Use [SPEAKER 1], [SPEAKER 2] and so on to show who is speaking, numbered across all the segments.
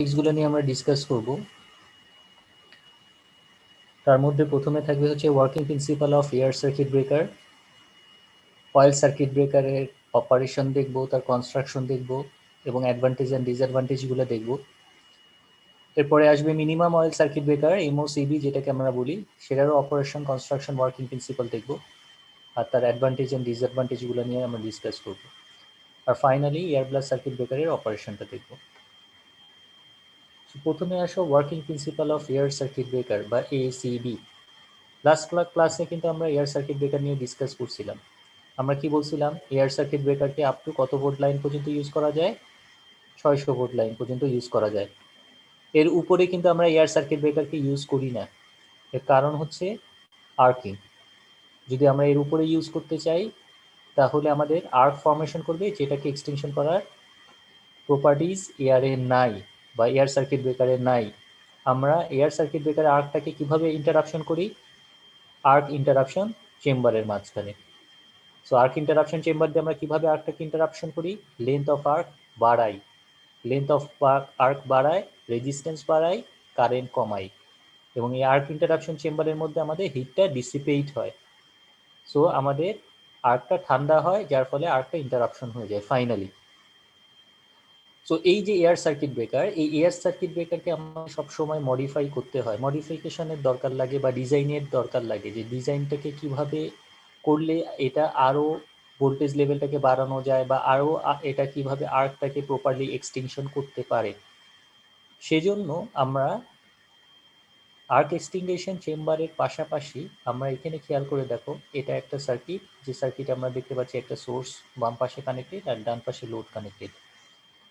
[SPEAKER 1] টপিকসগুলো নিয়ে আমরা ডিসকাস করব। তার মধ্যে প্রথমে থাকবে হচ্ছে working principle of air circuit breaker, oil circuit ব্রেকারের অপারেশন দেখব, তার কনস্ট্রাকশন দেখব এবং অ্যাডভান্টেজ অ্যান্ড ডিসঅ্যাডভান্টেজগুলো দেখব। এরপরে আসবে মিনিমাম অয়েল সার্কিট ব্রেকার এমওসিবি, যেটাকে আমরা বলি, সেটারও অপারেশন, কনস্ট্রাকশন, ওয়ার্কিং প্রিন্সিপাল দেখব আর তার অ্যাডভান্টেজ অ্যান্ড ডিসঅ্যাডভান্টেজগুলো নিয়ে আমরা ডিসকাস করব। আর ফাইনালি এয়ার ব্লাস্ট সার্কিট ব্রেকারের অপারেশনটা দেখব। প্রথমে আসো working principle of air circuit breaker বা এসিবি। লাস্ট ক্লাসে কিন্তু আমরা এয়ার সার্কিট ব্রেকার নিয়ে ডিসকাস করছিলাম। আমরা কি বলছিলাম, এয়ার সার্কিট ব্রেকারকে আপ টু কত ভোল্ট লাইন পর্যন্ত ইউজ করা যায়? 600 ভোল্ট লাইন পর্যন্ত ইউজ করা যায়। এর উপরে কিন্তু আমরা এয়ার সার্কিট ব্রেকারকে ইউজ করি না। এর কারণ হচ্ছে আর্কিং। যদি আমরা এর উপরে ইউজ করতে চাই তাহলে আমাদের আর্ক ফর্মেশন করবে, যেটাকে এক্সটেনশন করার প্রপার্টিজ এয়ারে নাই বা এয়ার সার্কিট ব্রেকারে নাই। আমরা এয়ার সার্কিট ব্রেকারের আর্কটাকে কিভাবে ইন্টারাপশন করি? আর্ক ইন্টারাপশন চেম্বারের মাঝখানে। সো আর্ক ইন্টারাপশন চেম্বার দিয়ে আমরা কিভাবে আর্কটাকে ইন্টারাপশন করি? লেন্থ অফ আর্ক বাড়াই, লেন্থ অফ আর্ক বাড়ায়, রেজিস্ট্যান্স বাড়াই, কারেন্ট কমাই, এবং এই আর্ক ইন্টারাপশন চেম্বারের মধ্যে আমাদের হিটটা ডিসিপেট হয়। সো আমাদের আর্কটা ঠান্ডা হয়, যার ফলে আর্কটা ইন্টারাপশন হয়ে যায় ফাইনালি। সো এই যে এয়ার সার্কিট ব্রেকার, এই এয়ার সার্কিট ব্রেকারকে আমাদের সবসময় মডিফাই করতে হয়, মডিফিকেশনের দরকার লাগে বা ডিজাইনের দরকার লাগে, যে ডিজাইনটাকে কিভাবে করলে এটা আরও ভোল্টেজ লেভেলটাকে বাড়ানো যায় বা আরও এটা কিভাবে আর্কটাকে প্রপারলি এক্সটেনশন করতে পারে। সেজন্য আমরা আর্ক এক্সটিংশন চেম্বারের পাশাপাশি আমরা এখানে খেয়াল করে দেখো, এটা একটা সার্কিট, যে সার্কিট আমরা দেখতে পাচ্ছি একটা সোর্স বাম পাশে কানেক্টেড আর ডান পাশে লোড কানেক্টেড।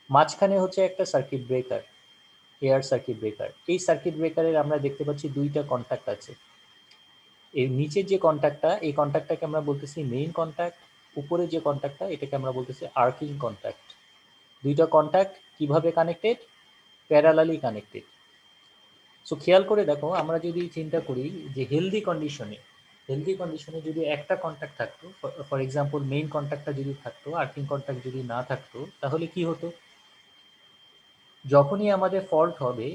[SPEAKER 1] মাঝখানে হচ্ছে একটা circuit breaker, air circuit breaker. এই সার্কিট ব্রেকারের আমরা দেখতে পাচ্ছি দুইটা কন্ট্যাক্ট আছে। এর নিচের যে কন্ট্যাক্টটা, এই কন্ট্যাক্টটাকে আমরা বলতেছি মেইন কন্ট্যাক্ট। উপরে যে কন্ট্যাক্টটা, এটাকে আমরা বলতেছি আর্কিং কন্ট্যাক্ট। দুইটা কন্ট্যাক্ট কিভাবে কানেক্টেড? Parallelly connected. সো খেয়াল করে দেখো, আমরা যদি চিন্তা করি যে হেলদি কন্ডিশনে যদি একটা কন্ট্যাক্ট থাকতো, ফর এক্সাম্পল মেইন কন্ট্যাক্টটা যদি থাকতো, আর্কিং কন্ট্যাক্ট যদি না থাকতো, তাহলে কি হতো? যখনই আমাদের ফল্ট হবে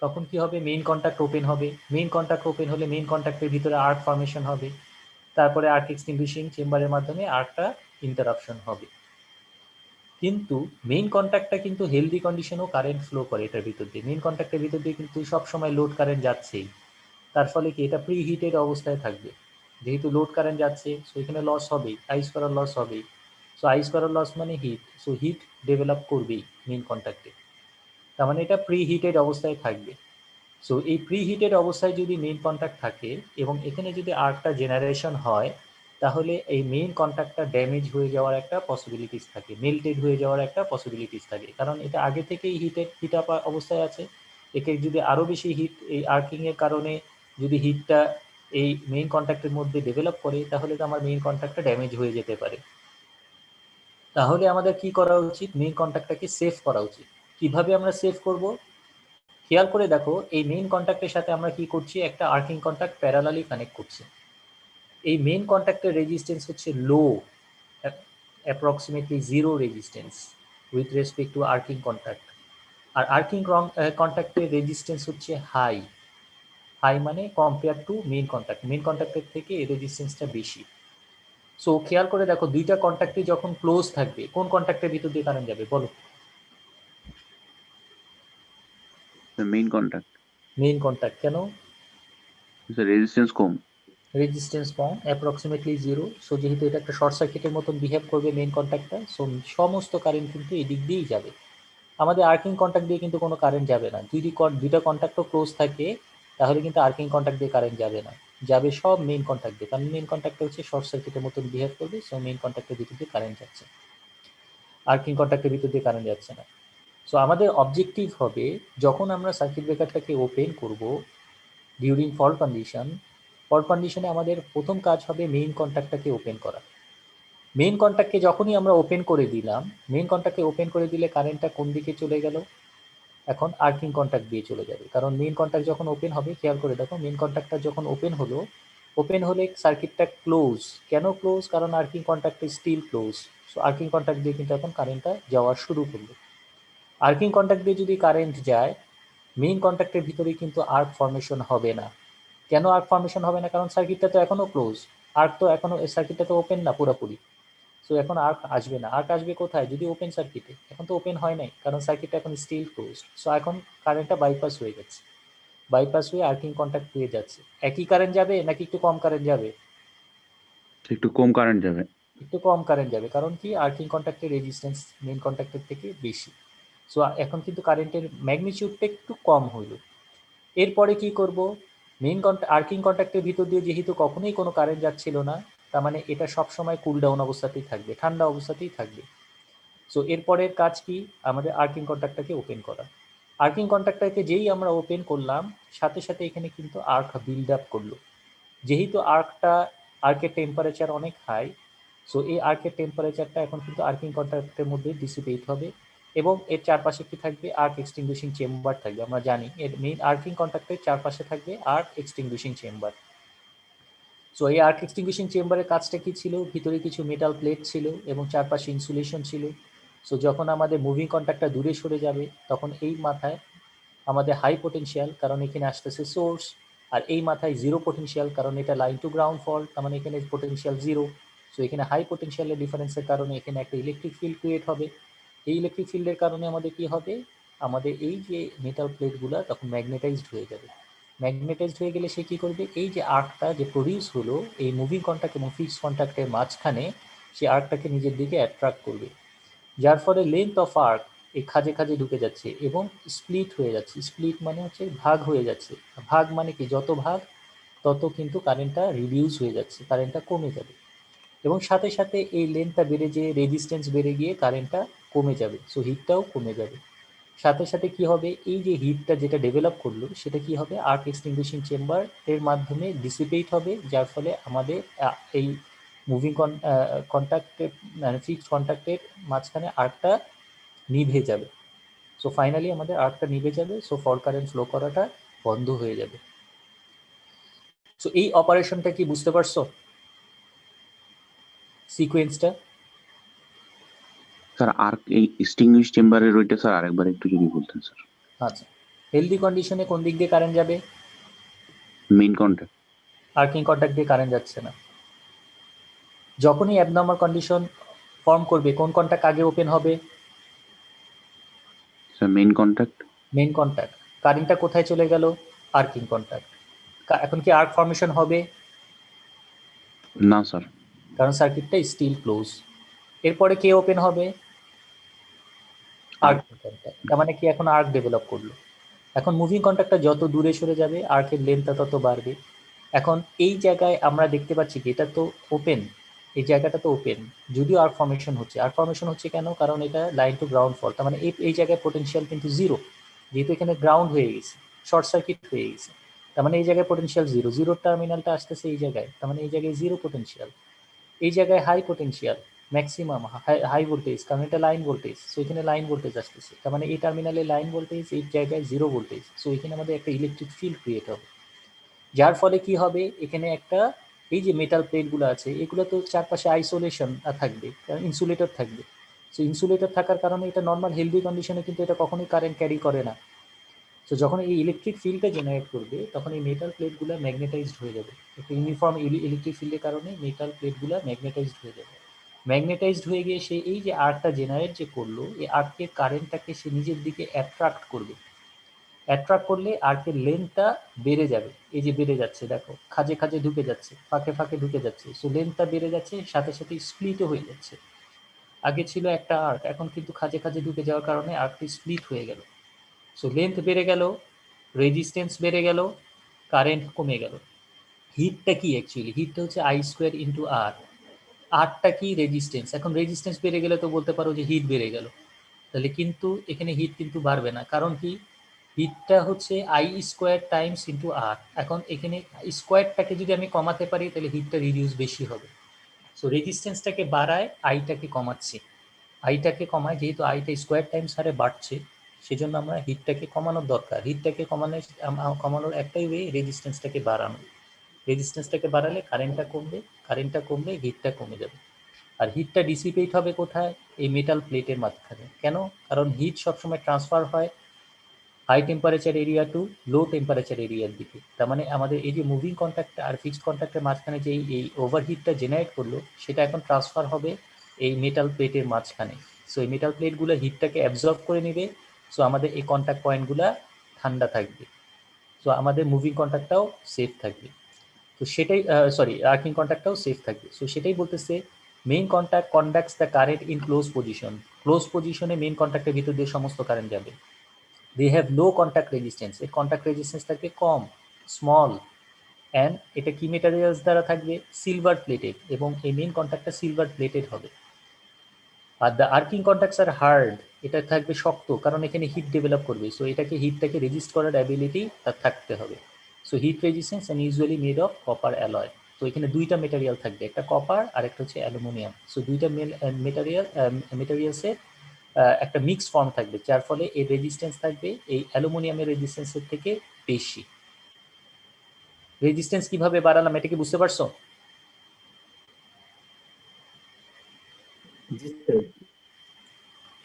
[SPEAKER 1] তখন কি হবে? মেইন কন্ট্যাক্ট ওপেন হবে। মেইন কন্ট্যাক্ট ওপেন হলে মেইন কন্ট্যাক্টের ভিতরে আর্ক ফর্মেশন হবে, তারপরে আর্ক এক্সটিংগুইশিং চেম্বারের মাধ্যমে আর্কটা ইন্টারাপশন হবে। কিন্তু মেইন কন্ট্যাক্টটা কিন্তু হেলদি কন্ডিশনেও কারেন্ট ফ্লো করে এটার ভিতর দিয়ে। মেইন কন্ট্যাক্টের ভিতর দিয়ে কিন্তু সবসময় লোড কারেন্ট যাচ্ছেই। তার ফলে কি এটা প্রি হিটেড অবস্থায় থাকবে। যেহেতু লোড কারেন্ট যাচ্ছে, সো এখানে লস হবেই, আইস করার লস হবেই। সো আইস করার লস মানে হিট, সো হিট ডেভেলপ করবেই মেইন কন্ট্যাক্টে। তার মানে এটা প্রি হিটেড অবস্থায় থাকবে। সো এই প্রি হিটেড অবস্থায় যদি মেইন কন্ট্যাক্ট থাকে এবং এখানে যদি আর্কটা জেনারেশন হয়, তাহলে এই মেইন কন্ট্যাক্টটা ড্যামেজ হয়ে যাওয়ার একটা পসিবিলিটিস থাকে, মেল্টেড হয়ে যাওয়ার একটা পসিবিলিটিস থাকে, কারণ এটা আগে থেকেই হিট আপ অবস্থায় আছে। একে যদি আরও বেশি হিট এই আর্কিংয়ের কারণে যদি হিটটা এই মেইন কন্ট্যাক্টের মধ্যে ডেভেলপ করে, তাহলে তো আমার মেইন কন্ট্যাক্টটা ড্যামেজ হয়ে যেতে পারে। তাহলে আমাদের কি করা উচিত? মেইন কন্ট্যাক্টটাকে সেভ করা উচিত। কিভাবে আমরা সেভ করব? খেয়াল করে দেখো, এই মেইন কন্ট্যাক্টের সাথে আমরা কি করছি? একটা আর্কিং কন্ট্যাক্ট প্যারালালি কানেক্ট করছি। এই মেইন কন্ট্যাক্টের রেজিস্ট্যান্স হচ্ছে low, approximately zero resistance with respect to arcing contact. আর আর্কিং কন্ট্যাক্টের রেজিস্ট্যান্স হচ্ছে হাই। হাই মানে compare to main contact, main কন্ট্যাক্টের থেকে এই রেজিস্ট্যান্সটা বেশি। সো খেয়াল করে দেখো, দুইটা কন্ট্যাক্টই যখন ক্লোজ থাকবে, কোন কন্ট্যাক্টের ভিতর দিয়ে কারেন্ট যাবে বলো?
[SPEAKER 2] Main contact.
[SPEAKER 1] Main contact. কেন?
[SPEAKER 2] রেজিস্ট্যান্স কম।
[SPEAKER 1] রেজিস্ট্যান্স কম, অ্যাপ্রক্সিমেটলি জিরো। সো যেহেতু এটা একটা শর্ট সার্কিটের মতন বিহেভ করবে মেইন কন্ট্যাক্টটা, সো সমস্ত কারেন্ট কিন্তু এদিক দিয়েই যাবে। আমাদের আর্কিং কন্ট্যাক্ট দিয়ে কিন্তু কোনো কারেন্ট যাবে না। যদি দুইটা কন্ট্যাক্টও ক্লোজ থাকে, তাহলে কিন্তু আর্কিং কন্ট্যাক্ট দিয়ে কারেন্ট যাবে না, যাবে সব মেইন কন্ট্যাক্ট দিয়ে, কারণ মেইন কন্ট্যাক্টটা হচ্ছে শর্ট সার্কিটের মতন বিহেভ করবে। সো মেইন কন্ট্যাক্টের ভিতর দিয়ে কারেন্ট যাচ্ছে, আর্কিং কন্ট্যাক্টের ভিতর দিয়ে কারেন্ট যাচ্ছে না। সো আমাদের অবজেক্টিভ হবে, যখন আমরা সার্কিট ব্রেকারটাকে ওপেন করব ডিউরিং ফল্ট কন্ডিশনে আমাদের প্রথম কাজ হবে মেইন কন্ট্যাক্টটাকে ওপেন করা। মেইন কন্ট্যাক্টকে যখনই আমরা ওপেন করে দিলাম, মেইন কন্ট্যাক্টকে ওপেন করে দিলে কারেন্টটা কোন দিকে চলে গেল? এখন আর্কিং কন্ট্যাক্ট দিয়ে চলে যাবে, কারণ মেইন কন্ট্যাক্ট যখন ওপেন হবে, খেয়াল করে দেখো, মেইন কন্ট্যাক্টটা যখন ওপেন হলো, ওপেন হলে সার্কিটটা ক্লোজ। কেন ক্লোজ? কারণ arcing contact still close. So arcing contact দিয়ে কিন্তু এখন কারেন্টটা যাওয়া শুরু করলো। আর্কিং কন্ট্যাক্ট দিয়ে যদি কারেন্ট যায়, মেইন কন্ট্যাক্টের ভিতরে কিন্তু আর্ক ফর্মেশন হবে না। কেন আর্ক ফর্মেশন হবে না? কারণ সার্কিটটা তো এখনো ক্লোজ, আর্ক তো এখনো, সার্কিটটা তো ওপেন না পুরোপুরি। সো এখন আর্ক আসবে না। আর্ক আসবে কোথায়? যদি ওপেন সার্কিটে। এখন তো ওপেন হয় নাই, কারণ সার্কিটটা এখন স্টিল ক্লোজ। সো এখন কারেন্টটা বাইপাস হয়ে যাচ্ছে, বাইপাস হয়ে আর্কিং কন্ট্যাক্ট পেয়ে যাচ্ছে। একই কারেন্ট যাবে নাকি একটু কম কারেন্ট যাবে?
[SPEAKER 2] একটু কম কারেন্ট যাবে।
[SPEAKER 1] একটু কম কারেন্ট যাবে, কারণ কি আর্কিং কন্ট্যাক্টের রেজিস্ট্যান্স মেইন কন্ট্যাক্টের থেকে বেশি। সো এখন কিন্তু কারেন্টের ম্যাগনিটিউডটা একটু কম হইল। এরপরে কি করব? মেইন আর্কিং কন্ট্যাক্টের ভিতর দিয়ে যেহেতু কখনোই কোনো কারেন্ট যাচ্ছিল না, তার মানে এটা সবসময় কুল ডাউন অবস্থাতেই থাকবে, ঠান্ডা অবস্থাতেই থাকবে। সো এরপরের কাজ কি? আমাদের আর্কিং কন্ট্যাক্টটাকে ওপেন করা। আর্কিং কন্ট্যাক্টটাকে যেই আমরা ওপেন করলাম, সাথে সাথে এখানে কিন্তু আর্ক বিল্ড আপ করলো। যেহেতু আর্কের টেম্পারেচার অনেক হাই, সো এই আর্কের টেম্পারেচারটা এখন কিন্তু আর্কিং কন্ট্যাক্টের মধ্যে ডিসিপেট হবে, এবং এর চারপাশে কি থাকবে? আর্ক এক্সটিংগুইশিং চেম্বার থাকবে। আমরা জানি এর মেইন আর্কিং কন্ট্যাক্টের চারপাশে থাকবে আর্ক এক্সটিংগুইশিং চেম্বার। সো এই আর্ক এক্সটিংগুইশিং চেম্বারের কাজটা কি ছিল? ভিতরে কিছু মেটাল প্লেট ছিল এবং চারপাশে ইনসুলেশন ছিল। সো যখন আমাদের মুভিং কন্ট্যাক্টটা দূরে সরে যাবে, তখন এই মাথায় আমাদের হাই পোটেনশিয়াল, কারণ এখানে আসতেছে সোর্স, আর এই মাথায় জিরো পোটেনশিয়াল, কারণ এটা লাইন টু গ্রাউন্ড ফল্ট, তার মানে এখানে পোটেনশিয়াল জিরো। সো এখানে হাই পোটেনশিয়ালের ডিফারেন্সের কারণে এখানে একটা ইলেকট্রিক ফিল্ড ক্রিয়েট হবে। এই ইলেকট্রিক ফিল্ডের কারণে আমাদের কি হবে? আমাদের এই যে মেটাল প্লেটগুলো তখন ম্যাগনেটাইজড হয়ে যাবে। ম্যাগনেটাইজড হয়ে গেলে সে কি করবে? এই যে আর্কটা যে প্রডিউস হলো এই মুভিং কন্ট্যাক্ট এবং ফিক্সড কন্ট্যাক্টের মাঝখানে, সে আর্কটাকে নিজের দিকে অ্যাট্রাক্ট করবে, যার ফলে লেন্থ অফ আর্ক এই খাঁজে খাঁজে ঢুকে যাচ্ছে এবং স্প্লিট হয়ে যাচ্ছে। স্প্লিট মানে হচ্ছে ভাগ হয়ে যাচ্ছে। ভাগ মানে কি? যত ভাগ তত কিন্তু কারেন্টটা রিডিউস হয়ে যাচ্ছে, কারেন্টটা কমে যাবে। এবং সাথে সাথে এই লেন্থটা বেড়ে যেয়ে রেজিস্ট্যান্স বেড়ে গিয়ে কারেন্টটা কমে যাবে, সো হিটটাও কমে যাবে। সাথে সাথে কি হবে? এই যে হিটটা যেটা ডেভেলপ করলো সেটা কি হবে? আর্ক এক্সটিংগুইশিং চেম্বার এর মাধ্যমে ডিসিপেট হবে, যার ফলে আমাদের এই মুভিং কন্ট্যাক্টের মানে ফিক্সড কন্ট্যাক্টের মাঝখানে আর্কটা নিভে যাবে। সো ফাইনালি আমাদের আর্কটা নিভে যাবে, সো ফর কারেন্ট ফ্লো করাটা বন্ধ হয়ে যাবে। সো এই অপারেশনটা কি বুঝতে পারছো? সিকোয়েন্সটা?
[SPEAKER 2] স্যার আর্ক এই এক্সটিংগুইশ চেম্বারের ওইটা স্যার আরেকবার একটু যদি বলতেন স্যার।
[SPEAKER 1] আচ্ছা, হেলদি কন্ডিশনে কোন দিক দিয়ে কারেন্ট যাবে?
[SPEAKER 2] Main contact.
[SPEAKER 1] আর্কিং কন্ট্যাক্ট দিয়ে কারেন্ট যাচ্ছে না। যখনই অ্যাবনর্মাল কন্ডিশন ফর্ম করবে, কোন কন্ট্যাক্ট আগে ওপেন হবে?
[SPEAKER 2] Sir main contact.
[SPEAKER 1] Main contact. কারেন্টটা কোথায় চলে গেল? আর্কিং কন্ট্যাক্ট। এখন কি আর্ক ফর্মেশন হবে?
[SPEAKER 2] না স্যার।
[SPEAKER 1] কারণ সার্কিটটা স্টিল ক্লোজ। এরপরে কে ওপেন হবে? Arc contact. তার মানে কি? এখন আর্ক ডেভেলপ করলো। এখন মুভিং কন্ট্যাক্টটা যত দূরে সরে যাবে আর্কের লেন্থটা তত বাড়বে। এখন এই জায়গায় আমরা দেখতে পাচ্ছি কি এটা তো ওপেন, এই জায়গাটা তো ওপেন, যদিও আর্ক ফর্মেশন হচ্ছে। আর্ক ফর্মেশন হচ্ছে কেন? কারণ এটা লাইন টু গ্রাউন্ড ফল্ট, তার মানে এই জায়গায় পোটেনশিয়াল কিন্তু জিরো, যেহেতু এখানে গ্রাউন্ড হয়ে গেছে, শর্ট সার্কিট হয়ে গেছে। তার মানে এই জায়গায় পোটেনশিয়াল জিরো, জিরোর টার্মিনালটা আসতেছে এই জায়গায়, তার মানে এই জায়গায় জিরো পোটেনশিয়াল। এই জায়গায় high potential, maximum high voltage, কারণ এটা লাইন ভোল্টেজ, সো এখানে লাইন ভোল্টেজ আসতেছে, তার মানে এই টার্মিনালে লাইন ভোল্টেজ, এই জায়গায় জিরো ভোল্টেজ, সো এখানে আমাদের একটা ইলেকট্রিক ফিল্ড ক্রিয়েট হবে। যার ফলে কি হবে? এখানে একটা এই যে মেটাল প্লেটগুলো আছে এগুলো তো চারপাশে আইসোলেশন থাকবে, কারণ ইনসুলেটর থাকবে। সো ইনসুলেটর থাকার কারণে এটা নর্মাল হেলদি কন্ডিশনে কিন্তু এটা কখনোই কারেন্ট ক্যারি করে না। সো যখন এই ইলেকট্রিক ফিল্ডটা জেনারেট করবে তখন এই মেটাল প্লেটগুলো ম্যাগনেটাইজড হয়ে যাবে। একটা ইউনিফর্ম ইলেকট্রিক ফিল্ডের কারণে মেটাল প্লেটগুলো ম্যাগনেটাইজড হয়ে যাবে। ম্যাগনেটাইজড হয়ে গিয়ে সে এই যে আর্কটা জেনারেট যে করলো, এই আর্কের কারেন্টটাকে সে নিজের দিকে অ্যাট্রাক্ট করবে। অ্যাট্রাক্ট করলে আর্কের লেন্থটা বেড়ে যাবে। এই যে বেড়ে যাচ্ছে, দেখো খাঁজে খাঁজে ঢুকে যাচ্ছে, ফাঁকে ফাঁকে ঢুকে যাচ্ছে, সো লেন্থটা বেড়ে যাচ্ছে, সাথে সাথে স্প্লিটও হয়ে যাচ্ছে। আগে ছিল একটা আর্ক, এখন কিন্তু খাঁজে খাঁজে ঢুকে যাওয়ার কারণে আর্কটি স্প্লিট হয়ে গেল। সো লেন্থ বেড়ে গেল, রেজিস্ট্যান্স বেড়ে গেল, কারেন্ট কমে গেল। হিটটা কি অ্যাকচুয়ালি? হিটটা হচ্ছে আই স্কোয়ার ইন্টু আর। আরটা কি? রেজিস্ট্যান্স। এখন রেজিস্ট্যান্স বেড়ে গেলে তো বলতে পারো যে হিট বেড়ে গেল, তাহলে কিন্তু এখানে হিট কিন্তু বাড়বে না, কারণ কি? হিটটা হচ্ছে আই স্কোয়ার টাইমস ইন্টু আর। এখন এখানে স্কোয়ারটাকে যদি আমি কমাতে পারি তাহলে হিটটা রিডিউস বেশি হবে। সো রেজিস্ট্যান্সটাকে বাড়ায়, আইটাকে কমাচ্ছি। আইটাকে কমায়, যেহেতু আইটা স্কোয়ার টাইমস হারে বাড়ছে, সেজন্য আমরা হিটটাকে কমানোর দরকার। হিটটাকে কমানোর একটাই ওয়ে, রেজিস্ট্যান্সটাকে বাড়ানো। রেজিস্ট্যান্সটাকে বাড়ালে কারেন্টটা কমবে, কারেন্টটা কমলে হিটটা কমে যাবে। আর হিটটা ডিসিপেট হবে কোথায়? এই মেটাল প্লেটের মাঝখানে। কেন? কারণ হিট সবসময় ট্রান্সফার হয় high temperature area to low temperature এরিয়ার দিকে। তার মানে আমাদের এই যে মুভিং কন্ট্যাক্ট আর ফিক্সড কন্ট্যাক্টের মাঝখানে যে এই ওভারহিটটা জেনারেট করলো, সেটা এখন ট্রান্সফার হবে এই মেটাল প্লেটের মাঝখানে। সো এই মেটাল প্লেটগুলো হিটটাকে অ্যাবজর্ব করে নেবে। সো আমাদের এই কন্ট্যাক্ট পয়েন্টগুলো ঠান্ডা থাকবে। সো আমাদের মুভিং কন্ট্যাক্টটাও সেফ থাকবে। তো সেটাই, সরি, আর্কিং কন্ট্যাক্টটাও সেফ থাকবে। সো সেটাই বলতেছে, main contact conducts the current in close position. Close পজিশনে মেইন কন্ট্যাক্টের ভিতর দিয়ে সমস্ত কারেন্ট যাবে। They have low contact resistance, এর কন্ট্যাক্ট রেজিস্ট্যান্স থাকবে কম, স্মল। অ্যান্ড এটা কি মেটেরিয়ালস দ্বারা থাকবে? সিলভার প্লেটেড, এবং এই মেইন কন্ট্যাক্টটা সিলভার প্লেটেড হবে। আর the arcing contacts are hard, এটা থাকবে শক্ত, কারণ এখানে হিট ডেভেলপ করবে। সো হিটটাকে রেজিস্ট করার অ্যাবিলিটি তার থাকতে হবে। So heat resistance and usually made of copper alloy. তো এখানে দুইটা মেটেরিয়াল থাকবে, একটা কপার আর একটা হচ্ছে অ্যালুমিনিয়াম। সো দুইটা মেটেরিয়ালসের একটা মিক্স ফর্ম থাকবে, যার ফলে এর রেজিস্ট্যান্স থাকবে এই অ্যালুমিনিয়ামের রেজিস্ট্যান্সের থেকে বেশি। রেজিস্ট্যান্স কিভাবে বাড়ালাম, এটা কি বুঝতে পারছো?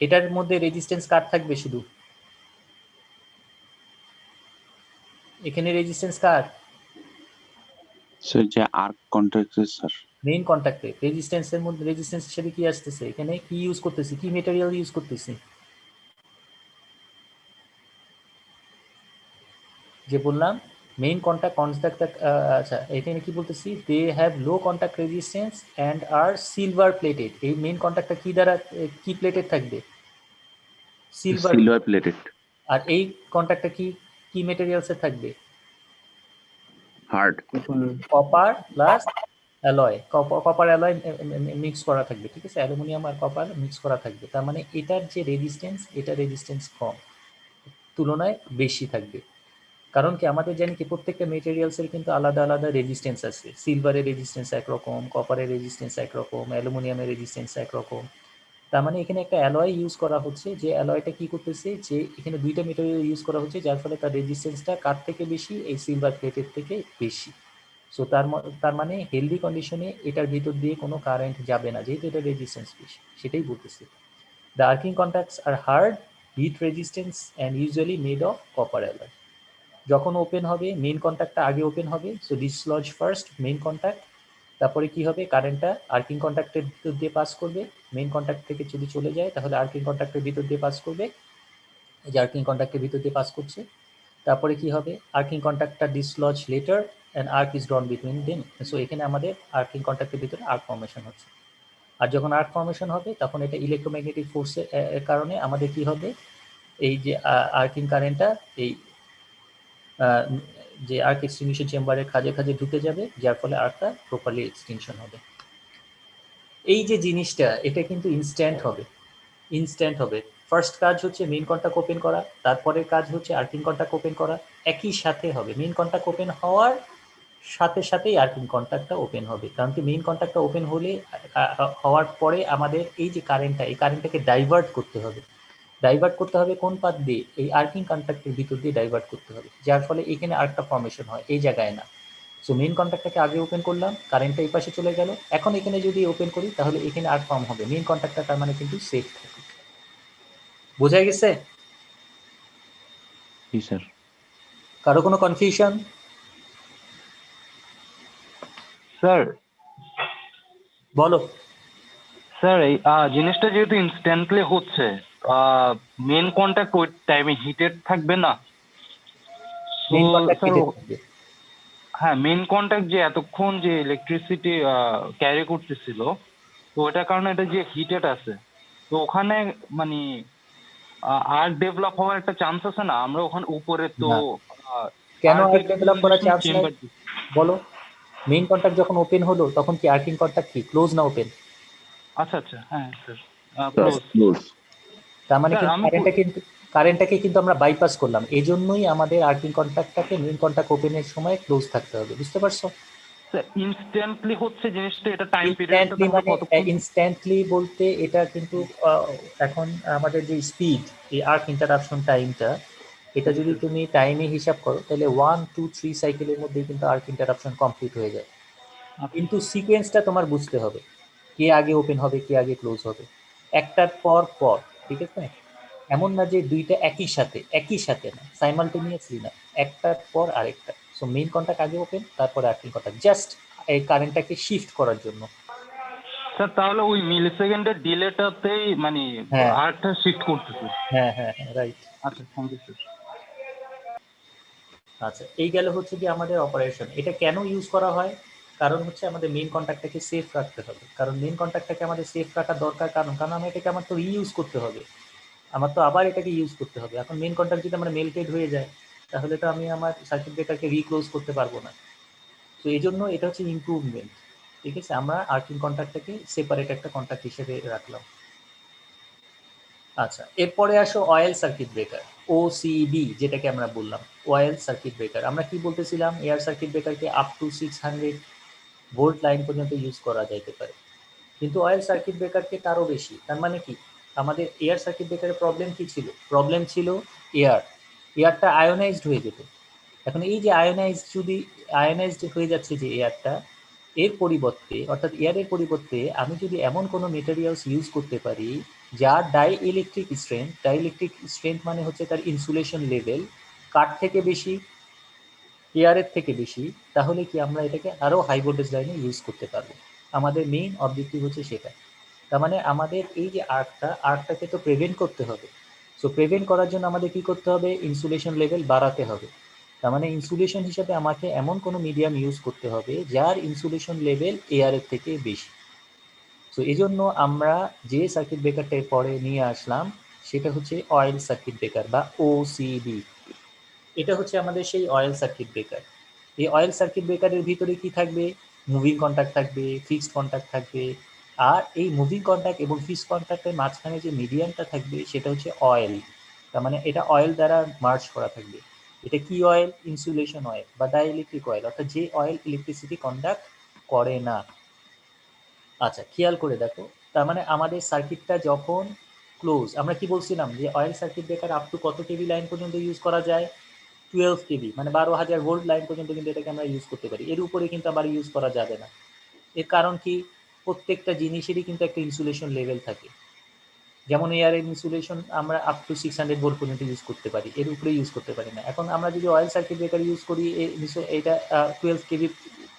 [SPEAKER 1] এটার মধ্যে রেজিস্ট্যান্স কার থাকবে শুধু? এখানে রেজিস্ট্যান্স কার?
[SPEAKER 2] স্যার যে আর্ক কন্ট্রাক্টর স্যার।
[SPEAKER 1] মেইন কন্ট্যাক্টে রেজিস্ট্যান্সের মধ্যে রেজিস্ট্যান্স হিসেবে কি আসতেছে? এখানে কি ইউজ করতেছি, কি মেটেরিয়াল ইউজ করতেছি? যে বললাম মেইন কন্ট্যাক্ট কনস্ট্রাক্ট, আচ্ছা এখানে কি বলতেছি, they have low contact resistance and are silver plated. এই মেইন কন্ট্যাক্টটা কি দ্বারা, কি প্লেটেড থাকবে? সিলভার।
[SPEAKER 2] Silver plated.
[SPEAKER 1] আর এই কন্ট্যাক্টটা কি কি মেটেরিয়ালসে থাকবে?
[SPEAKER 2] Hard.
[SPEAKER 1] Copper plus alloy, copper alloy mix করা থাকবে, ঠিক আছে? অ্যালুমিনিয়াম আর কপার মিক্স করা থাকবে। তার মানে এটার যে রেজিস্ট্যান্স, এটা রেজিস্ট্যান্স কম, তুলনায় বেশি থাকবে। কারণ কি, আমাদের জানি কি প্রত্যেকটা মেটেরিয়ালসের কিন্তু আলাদা আলাদা রেজিস্ট্যান্স আছে। সিলভারের রেজিস্ট্যান্স একরকম, কপারের রেজিস্ট্যান্স একরকম, অ্যালুমিনিয়ামের রেজিস্ট্যান্স একরকম। তার মানে এখানে একটা অ্যালয় ইউজ করা হচ্ছে, যে অ্যালয়টা কি করতেছে, যে এখানে দুইটা মেটেরিয়াল ইউজ করা হচ্ছে, যার ফলে তার রেজিস্ট্যান্সটা কার থেকে বেশি? এই সিলভার প্লেটের থেকে বেশি। সো তার মানে হেলদি কন্ডিশনে এটার ভিতর দিয়ে কোনো কারেন্ট যাবে না, যেহেতু এটা রেজিস্ট্যান্স বেশি, সেটাই বলতেছি। The arcing contacts are hard, heat resistance and usually made of copper alloy. যখন ওপেন হবে মেইন কন্ট্যাক্টটা আগে ওপেন হবে, so dislodge first main contact. তারপরে কি হবে, কারেন্টটা আর্কিং কন্ট্যাক্টের ভিতর দিয়ে পাস করবে। মেইন কন্ট্যাক্ট থেকে যদি চলে যায় তাহলে আর্কিং কন্ট্যাক্টের ভিতর দিয়ে পাস করবে। এই যে আর্কিং কন্ট্যাক্টের ভিতর দিয়ে পাস করছে, তারপরে কি হবে, আর্কিং কন্ট্যাক্টটা dislodge later and arc is drawn between them. So এখানে আমাদের আর্কিং কন্ট্যাক্টের ভিতরে আর্ক ফর্মেশন হচ্ছে। আর যখন আর্ক ফর্মেশন হবে তখন এটা ইলেকট্রোম্যাগনেটিক ফোর্সের কারণে আমাদের কি হবে, এই যে আর্কিং কারেন্টটা এই যে আর্ক এক্সটিংগুইশন চেম্বারের খাঁজে খাঁজে ঢুকে যাবে, যার ফলে আর্কটা প্রপারলি এক্সটিংশন হবে। এই যে জিনিসটা, এটা কিন্তু ইনস্ট্যান্ট হবে, ইনস্ট্যান্ট হবে। ফার্স্ট কাজ হচ্ছে মেইন কন্ট্যাক্ট ওপেন করা, তারপরের কাজ হচ্ছে আর্কিং কন্ট্যাক্ট ওপেন করা, একই সাথে হবে। মেইন কন্ট্যাক্ট ওপেন হওয়ার সাথে সাথেই আর্কিং কন্ট্যাক্টটা ওপেন হবে, কারণ কি মেইন কন্ট্যাক্টটা ওপেন হলে হওয়ার পরে আমাদের এই যে কারেন্টটা, এই কারেন্টটাকে ডাইভার্ট করতে হবে। ডাইভার্ট করতে হবে কোন পাথ দিয়ে? এই আর্কিং কন্ট্যাক্টের ভিতর দিয়ে ডাইভার্ট করতে হবে, যার ফলে এখানে আর্কটা ফর্মেশন হয়, এই জায়গায় না। সো মেইন কন্ট্যাক্টটাকে আগে ওপেন করলাম, কারেন্টটা এই পাশে চলে গেল, এখন এখানে যদি ওপেন করি তাহলে এখানে আর্ক ফর্ম হবে। মেইন কন্ট্যাক্টটা তার মানে কিন্তু সেফ থাকে। বোঝা গেছে?
[SPEAKER 2] জি স্যার।
[SPEAKER 1] কারো কোনো কনফিউশন?
[SPEAKER 3] স্যার
[SPEAKER 1] বলো।
[SPEAKER 3] স্যার এই জিনিসটা যেহেতু ইনস্ট্যান্টলি হচ্ছে, মেন কন্ট্যাক্ট ওই টাইমে হিটেড থাকবে না? তো
[SPEAKER 1] মেইন কন্ট্যাক্ট
[SPEAKER 3] স্যার
[SPEAKER 1] হিটেড থাকবে।
[SPEAKER 3] হ্যাঁ, মেন কন্ট্যাক্ট যে এতক্ষণ যে ইলেকট্রিসিটি ক্যারি করতেছিল, তো ওটার কারণে এটা যে হিটেড আছে, তো ওখানে মানে আর্ক ডেভেলপ হওয়ার একটা চান্স আছে না? আমরা ওখানে উপরে তো
[SPEAKER 1] না। কেন
[SPEAKER 3] আর্ক
[SPEAKER 1] আর্ক ডেভেলপ করার চান্স নাই
[SPEAKER 3] চেম্বার।
[SPEAKER 1] বলো? মেইন কন্ট্যাক্ট যখন ওপেন হলো তখন কি আর্কিং কন্ট্যাক্ট কি ক্লোজ না ওপেন?
[SPEAKER 3] আচ্ছা আচ্ছা, হ্যাঁ স্যার,
[SPEAKER 2] ক্লোজ।
[SPEAKER 3] ক্লোজ।
[SPEAKER 1] তার মানে
[SPEAKER 3] স্যার
[SPEAKER 1] কিন্তু কারেন্টটাকে কিন্তু আমরা বাইপাস করলাম, এই জন্যই আমাদের আর্কিং কন্ট্যাক্টটাকে মেইন কন্ট্যাক্ট ওপেনের সময় ক্লোজ থাকতে হবে, বুঝতে পারছো?
[SPEAKER 3] ইনস্ট্যান্টলি হচ্ছে জিনিসটা, এটা টাইম পিরিয়ডটা
[SPEAKER 1] ইনস্ট্যান্টলি
[SPEAKER 3] তাহলে
[SPEAKER 1] মানে
[SPEAKER 3] কতক্ষণ?
[SPEAKER 1] ইনস্ট্যান্টলি বলতে এটা কিন্তু এখন আমাদের যে স্পিড, এই আর্ক ইন্টারাপশন টাইমটা, এটা যদি তুমি টাইমে হিসাব করো তাহলে 1 2 3 সাইকেলের মধ্যেই কিন্তু আর্ক ইন্টারাপশন কমপ্লিট হয়ে যায়। কিন্তু সিকোয়েন্সটা তোমার বুঝতে হবে। কে আগে ওপেন হবে কে আগে ক্লোজ হবে, একটার পর পর, ঠিক আছে? এমন না যে দুইটা একই সাথে না, সাইমালটেনিয়াসলি না, একটার পর আরেকটা। সো মেইন কন্টাক্ট আগে ওপেন, তারপরে আর্কিং কন্টাক্ট, জাস্ট এই কারেন্টটাকে শিফট করার জন্য।
[SPEAKER 3] স্যার তাহলে ওই মিলি সেকেন্ডের ডিলেটাতেই মানে
[SPEAKER 1] হ্যাঁ
[SPEAKER 3] আর্টটা শিফট করতেছে।
[SPEAKER 1] হ্যাঁ হ্যাঁ হ্যাঁ, রাইট।
[SPEAKER 3] আচ্ছা, থ্যাংক ইউ স্যার।
[SPEAKER 1] আচ্ছা, এই গেল হচ্ছে কি আমাদের অপারেশন। এটা কেন ইউজ করা হয়? কারণ হচ্ছে আমাদের মেইন কন্ট্যাক্টটাকে সেফ রাখতে হবে। কারণ মেইন কন্ট্যাক্টটাকে আমাদের সেফ রাখা দরকার, কারণ কারণ আমি এটাকে আমার তো রিইউজ করতে হবে, আমার তো আবার এটাকে ইউজ করতে হবে। এখন মেইন কন্ট্যাক্ট যদি আমার মেল্টেড হয়ে যায়, তাহলে তো আমি আমার সার্কিট ব্রেকারকে রিক্লোজ করতে পারবো না। তো এই জন্য এটা হচ্ছে ইমপ্রুভমেন্ট, ঠিক আছে? আমরা আর্কিং কন্ট্যাক্টটাকে সেপারেট একটা কন্ট্যাক্ট হিসেবে রাখলাম। আচ্ছা, এরপরে আসো অয়েল সার্কিট ব্রেকার, ওসিবি যেটাকে আমরা বললাম, অয়েল সার্কিট ব্রেকার। আমরা কি বলতেছিলাম, এয়ার সার্কিট ব্রেকারকে আপ টু 600 ভোল্ট লাইন পর্যন্ত ইউজ করা যাইতে পারে, কিন্তু অয়েল সার্কিট ব্রেকারকে তারও বেশি। তার মানে কি, আমাদের এয়ার সার্কিট ব্রেকারের প্রবলেম কি ছিল? প্রবলেম ছিল এয়ারটা আয়োনাইজড হয়ে যেত। এখন এই যে আয়োনাইজড হয়ে যাচ্ছে যে এয়ারটা, এর পরিবর্তে অর্থাৎ এয়ারের পরিবর্তে আমি যদি এমন কোনো মেটেরিয়ালস ইউজ করতে পারি যার ডাই ইলেকট্রিক মানে হচ্ছে তার ইনসুলেশন লেভেল কাঠ থেকে বেশি, এয়ারের থেকে বেশি, তাহলে কি আমরা এটাকে আরও হাই ভোল্টেজ লাইনে ইউজ করতে পারবো। আমাদের মেইন অবজেক্টিভ হচ্ছে সেটা। তার মানে আমাদের এই যে আর্কটাকে তো প্রিভেন্ট করতে হবে। সো প্রিভেন্ট করার জন্য আমাদের কি করতে হবে, ইনসুলেশন লেভেল বাড়াতে হবে। তার মানে ইনসুলেশন হিসাবে আমাকে এমন কোনো মিডিয়াম ইউজ করতে হবে যার ইনসুলেশন লেভেল এয়ারের থেকে বেশি। সো এই জন্য আমরা যে সার্কিট ব্রেকারটা পরে নিয়ে আসলাম সেটা হচ্ছে অয়েল সার্কিট ব্রেকার বা ওসিবি। এটা হচ্ছে আমাদের সেই অয়েল সার্কিট ব্রেকার। এই অয়েল সার্কিট ব্রেকারের ভিতরে কি থাকবে, মুভিং কন্ট্যাক্ট থাকবে, ফিক্সড কন্ট্যাক্ট থাকবে। আর এই মুভিং কন্ট্যাক্ট এবং ফিক্সড কন্ট্যাক্টের মাঝখানে যে মিডিয়ামটা থাকবে সেটা হচ্ছে অয়েল। তার মানে এটা অয়েল দ্বারা মার্জ করা থাকবে। এটা কি অয়েল? ইনসুলেশন অয়েল বা ডাইইলেকট্রিক অয়েল, অর্থাৎ যে অয়েল ইলেকট্রিসিটি কন্ডাক্ট করে না। আচ্ছা, খেয়াল করে দেখো, তার মানে আমাদের সার্কিটটা যখন ক্লোজ, আমরা কি বলছিলাম যে oil circuit breaker up to কত কেবি লাইন পর্যন্ত ইউজ করা যায়? 12 কেবি, মানে 12,000 ভোল্ট লাইন পর্যন্ত কিন্তু এটাকে আমরা ইউজ করতে পারি, এর উপরে কিন্তু আবার ইউজ করা যাবে না। এর কারণ কি, প্রত্যেকটা জিনিসেরই কিন্তু একটা ইনসুলেশন লেভেল থাকে। যেমন এয়ারের ইনসুলেশন আমরা আপ টু 600 ভোল্ট পর্যন্ত ইউজ করতে পারি, এর উপরে ইউজ করতে পারি না। এখন আমরা যদি অয়েল সার্কিট ব্রেকার ইউজ করি, এটা 12 কেবি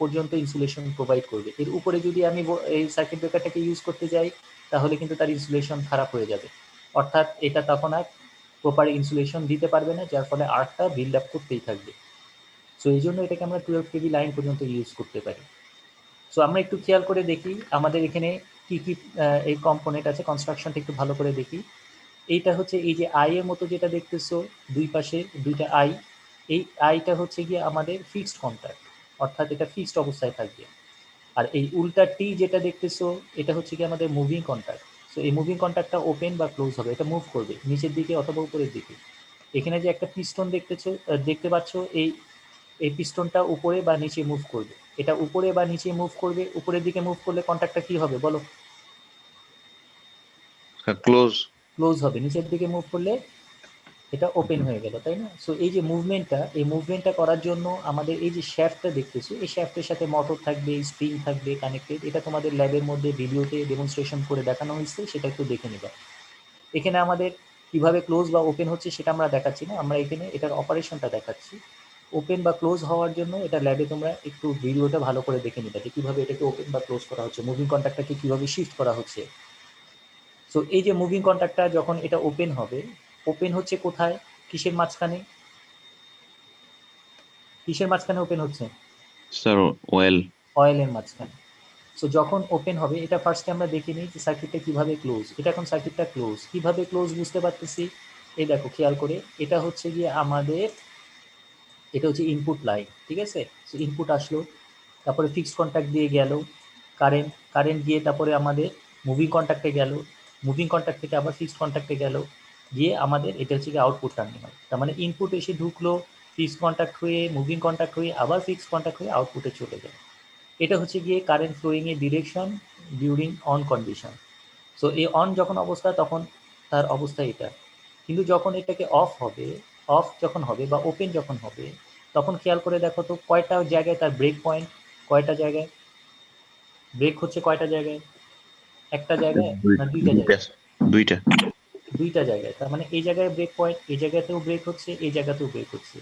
[SPEAKER 1] পর্যন্ত ইনসুলেশন প্রোভাইড করবে। এর উপরে যদি আমি এই সার্কিট ব্রেকারটাকে ইউজ করতে যাই, তাহলে কিন্তু তার ইনসুলেশন খারাপ হয়ে যাবে, অর্থাৎ এটা তখন আর প্রপার ইনসুলেশন দিতে পারবে না, যার ফলে আর্টটা বিল্ড আপ করতেই থাকবে। সো এই জন্য এটাকে আমরা 12 কেবি লাইন পর্যন্ত ইউজ করতে পারি। সো আমরা একটু খেয়াল করে দেখি আমাদের এখানে কি কি এই কম্পোনেন্ট আছে, কনস্ট্রাকশনটা একটু ভালো করে দেখি। এইটা হচ্ছে এই যে আই এর মতো যেটা দেখতেছো, দুই পাশে দুইটা আই, এই আইটা হচ্ছে গিয়ে আমাদের ফিক্সড কন্ট্যাক্ট, অর্থাৎ এটা ফিক্সড অবস্থায় থাকবে। আর এই উল্টা টি যেটা দেখতেছো, এটা হচ্ছে কি আমাদের মুভিং কন্ট্যাক্ট। সো এই মুভিং কন্ট্যাক্টটা ওপেন বা ক্লোজ হবে, এটা মুভ করবে নিচের দিকে অথবা উপরের দিকে। এখানে যে একটা পিস্টন দেখতে পাচ্ছ, এই এই পিস্টনটা উপরে বা নিচে মুভ করবে, এটা উপরে বা নিচে মুভ করবে। উপরের দিকে মুভ করলে কন্ট্যাক্টটা কি হবে বলো?
[SPEAKER 2] ক্লোজ।
[SPEAKER 1] ক্লোজ হবে। নিচের দিকে মুভ করলে এটা ওপেন হয়ে গেল, তাই না? সো এই যে মুভমেন্টটা করার জন্য আমাদের এই যে শ্যাফটটা দেখতেছো, এই শ্যাফটের সাথে মোটর থাকবে, স্প্রিং থাকবে কানেক্টেড। এটা তোমাদের ল্যাবের মধ্যে ভিডিওতে ডেমনস্ট্রেশন করে দেখানো হয়েছে, সেটা একটু দেখে নিবা। এখানে আমাদের কিভাবে ক্লোজ বা ওপেন হচ্ছে সেটা আমরা দেখাচ্ছি না, আমরা এখানে এটার অপারেশনটা দেখাচ্ছি। ওপেন বা ক্লোজ হওয়ার জন্য এটা ল্যাবে তোমরা একটু ভিডিওটা ভালো করে দেখে নিবে যে কীভাবে এটাকে ওপেন বা ক্লোজ করা হচ্ছে, মুভিং কন্ট্যাক্টটাকে কীভাবে শিফট করা হচ্ছে। সো এই যে মুভিং কন্ট্যাক্টটা যখন এটা ওপেন হবে, ওপেন হচ্ছে কোথায়, কিসের মাঝখানে, কিসের মাঝখানে ওপেন হচ্ছে?
[SPEAKER 2] Sir oil.
[SPEAKER 1] অয়েলের মাঝখানে। সো যখন ওপেন হবে, এটা ফার্স্টে আমরা দেখে নিই যে সার্কিটটা কীভাবে ক্লোজ। এটা এখন সার্কিটটা ক্লোজ, কীভাবে ক্লোজ বুঝতে পারতেছি। এই দেখো খেয়াল করে, এটা হচ্ছে গিয়ে আমাদের, এটা হচ্ছে ইনপুট লাইন, ঠিক আছে? সো ইনপুট আসলো, তারপরে ফিক্সড কন্ট্যাক্ট দিয়ে গেল কারেন্ট গিয়ে, তারপরে আমাদের মুভিং কন্ট্যাক্টে গেল, মুভিং কন্ট্যাক্ট থেকে আবার ফিক্সড কন্ট্যাক্টে গেল, গিয়ে আমাদের এটা হচ্ছে গিয়ে আউটপুট টার্মিনাল। তার মানে ইনপুট এসে ঢুকলো, ফিক্সড কন্ট্যাক্ট হয়ে মুভিং কন্ট্যাক্ট হয়ে আবার ফিক্সড কন্ট্যাক্ট হয়ে আউটপুটে চলে গেল। এটা হচ্ছে গিয়ে কারেন্ট ফ্লোয়িং এর direction during on condition. So এই অন যখন অবস্থা, তখন তার অবস্থা এটা। কিন্তু যখন এটাকে অফ যখন হবে বা ওপেন যখন হবে, তখন খেয়াল করে দেখো তো কয়টা জায়গায় তার ব্রেক পয়েন্ট, কয়টা জায়গায় ব্রেক হচ্ছে, কয়টা জায়গায়? একটা জায়গায় না দুইটা জায়গায়?
[SPEAKER 2] দুইটা
[SPEAKER 1] দুইটা জায়গায়। তার মানে এই জায়গায় ব্রেক পয়েন্ট, এই জায়গাতেও ব্রেক হচ্ছে, এই জায়গাতেও ব্রেক হচ্ছে।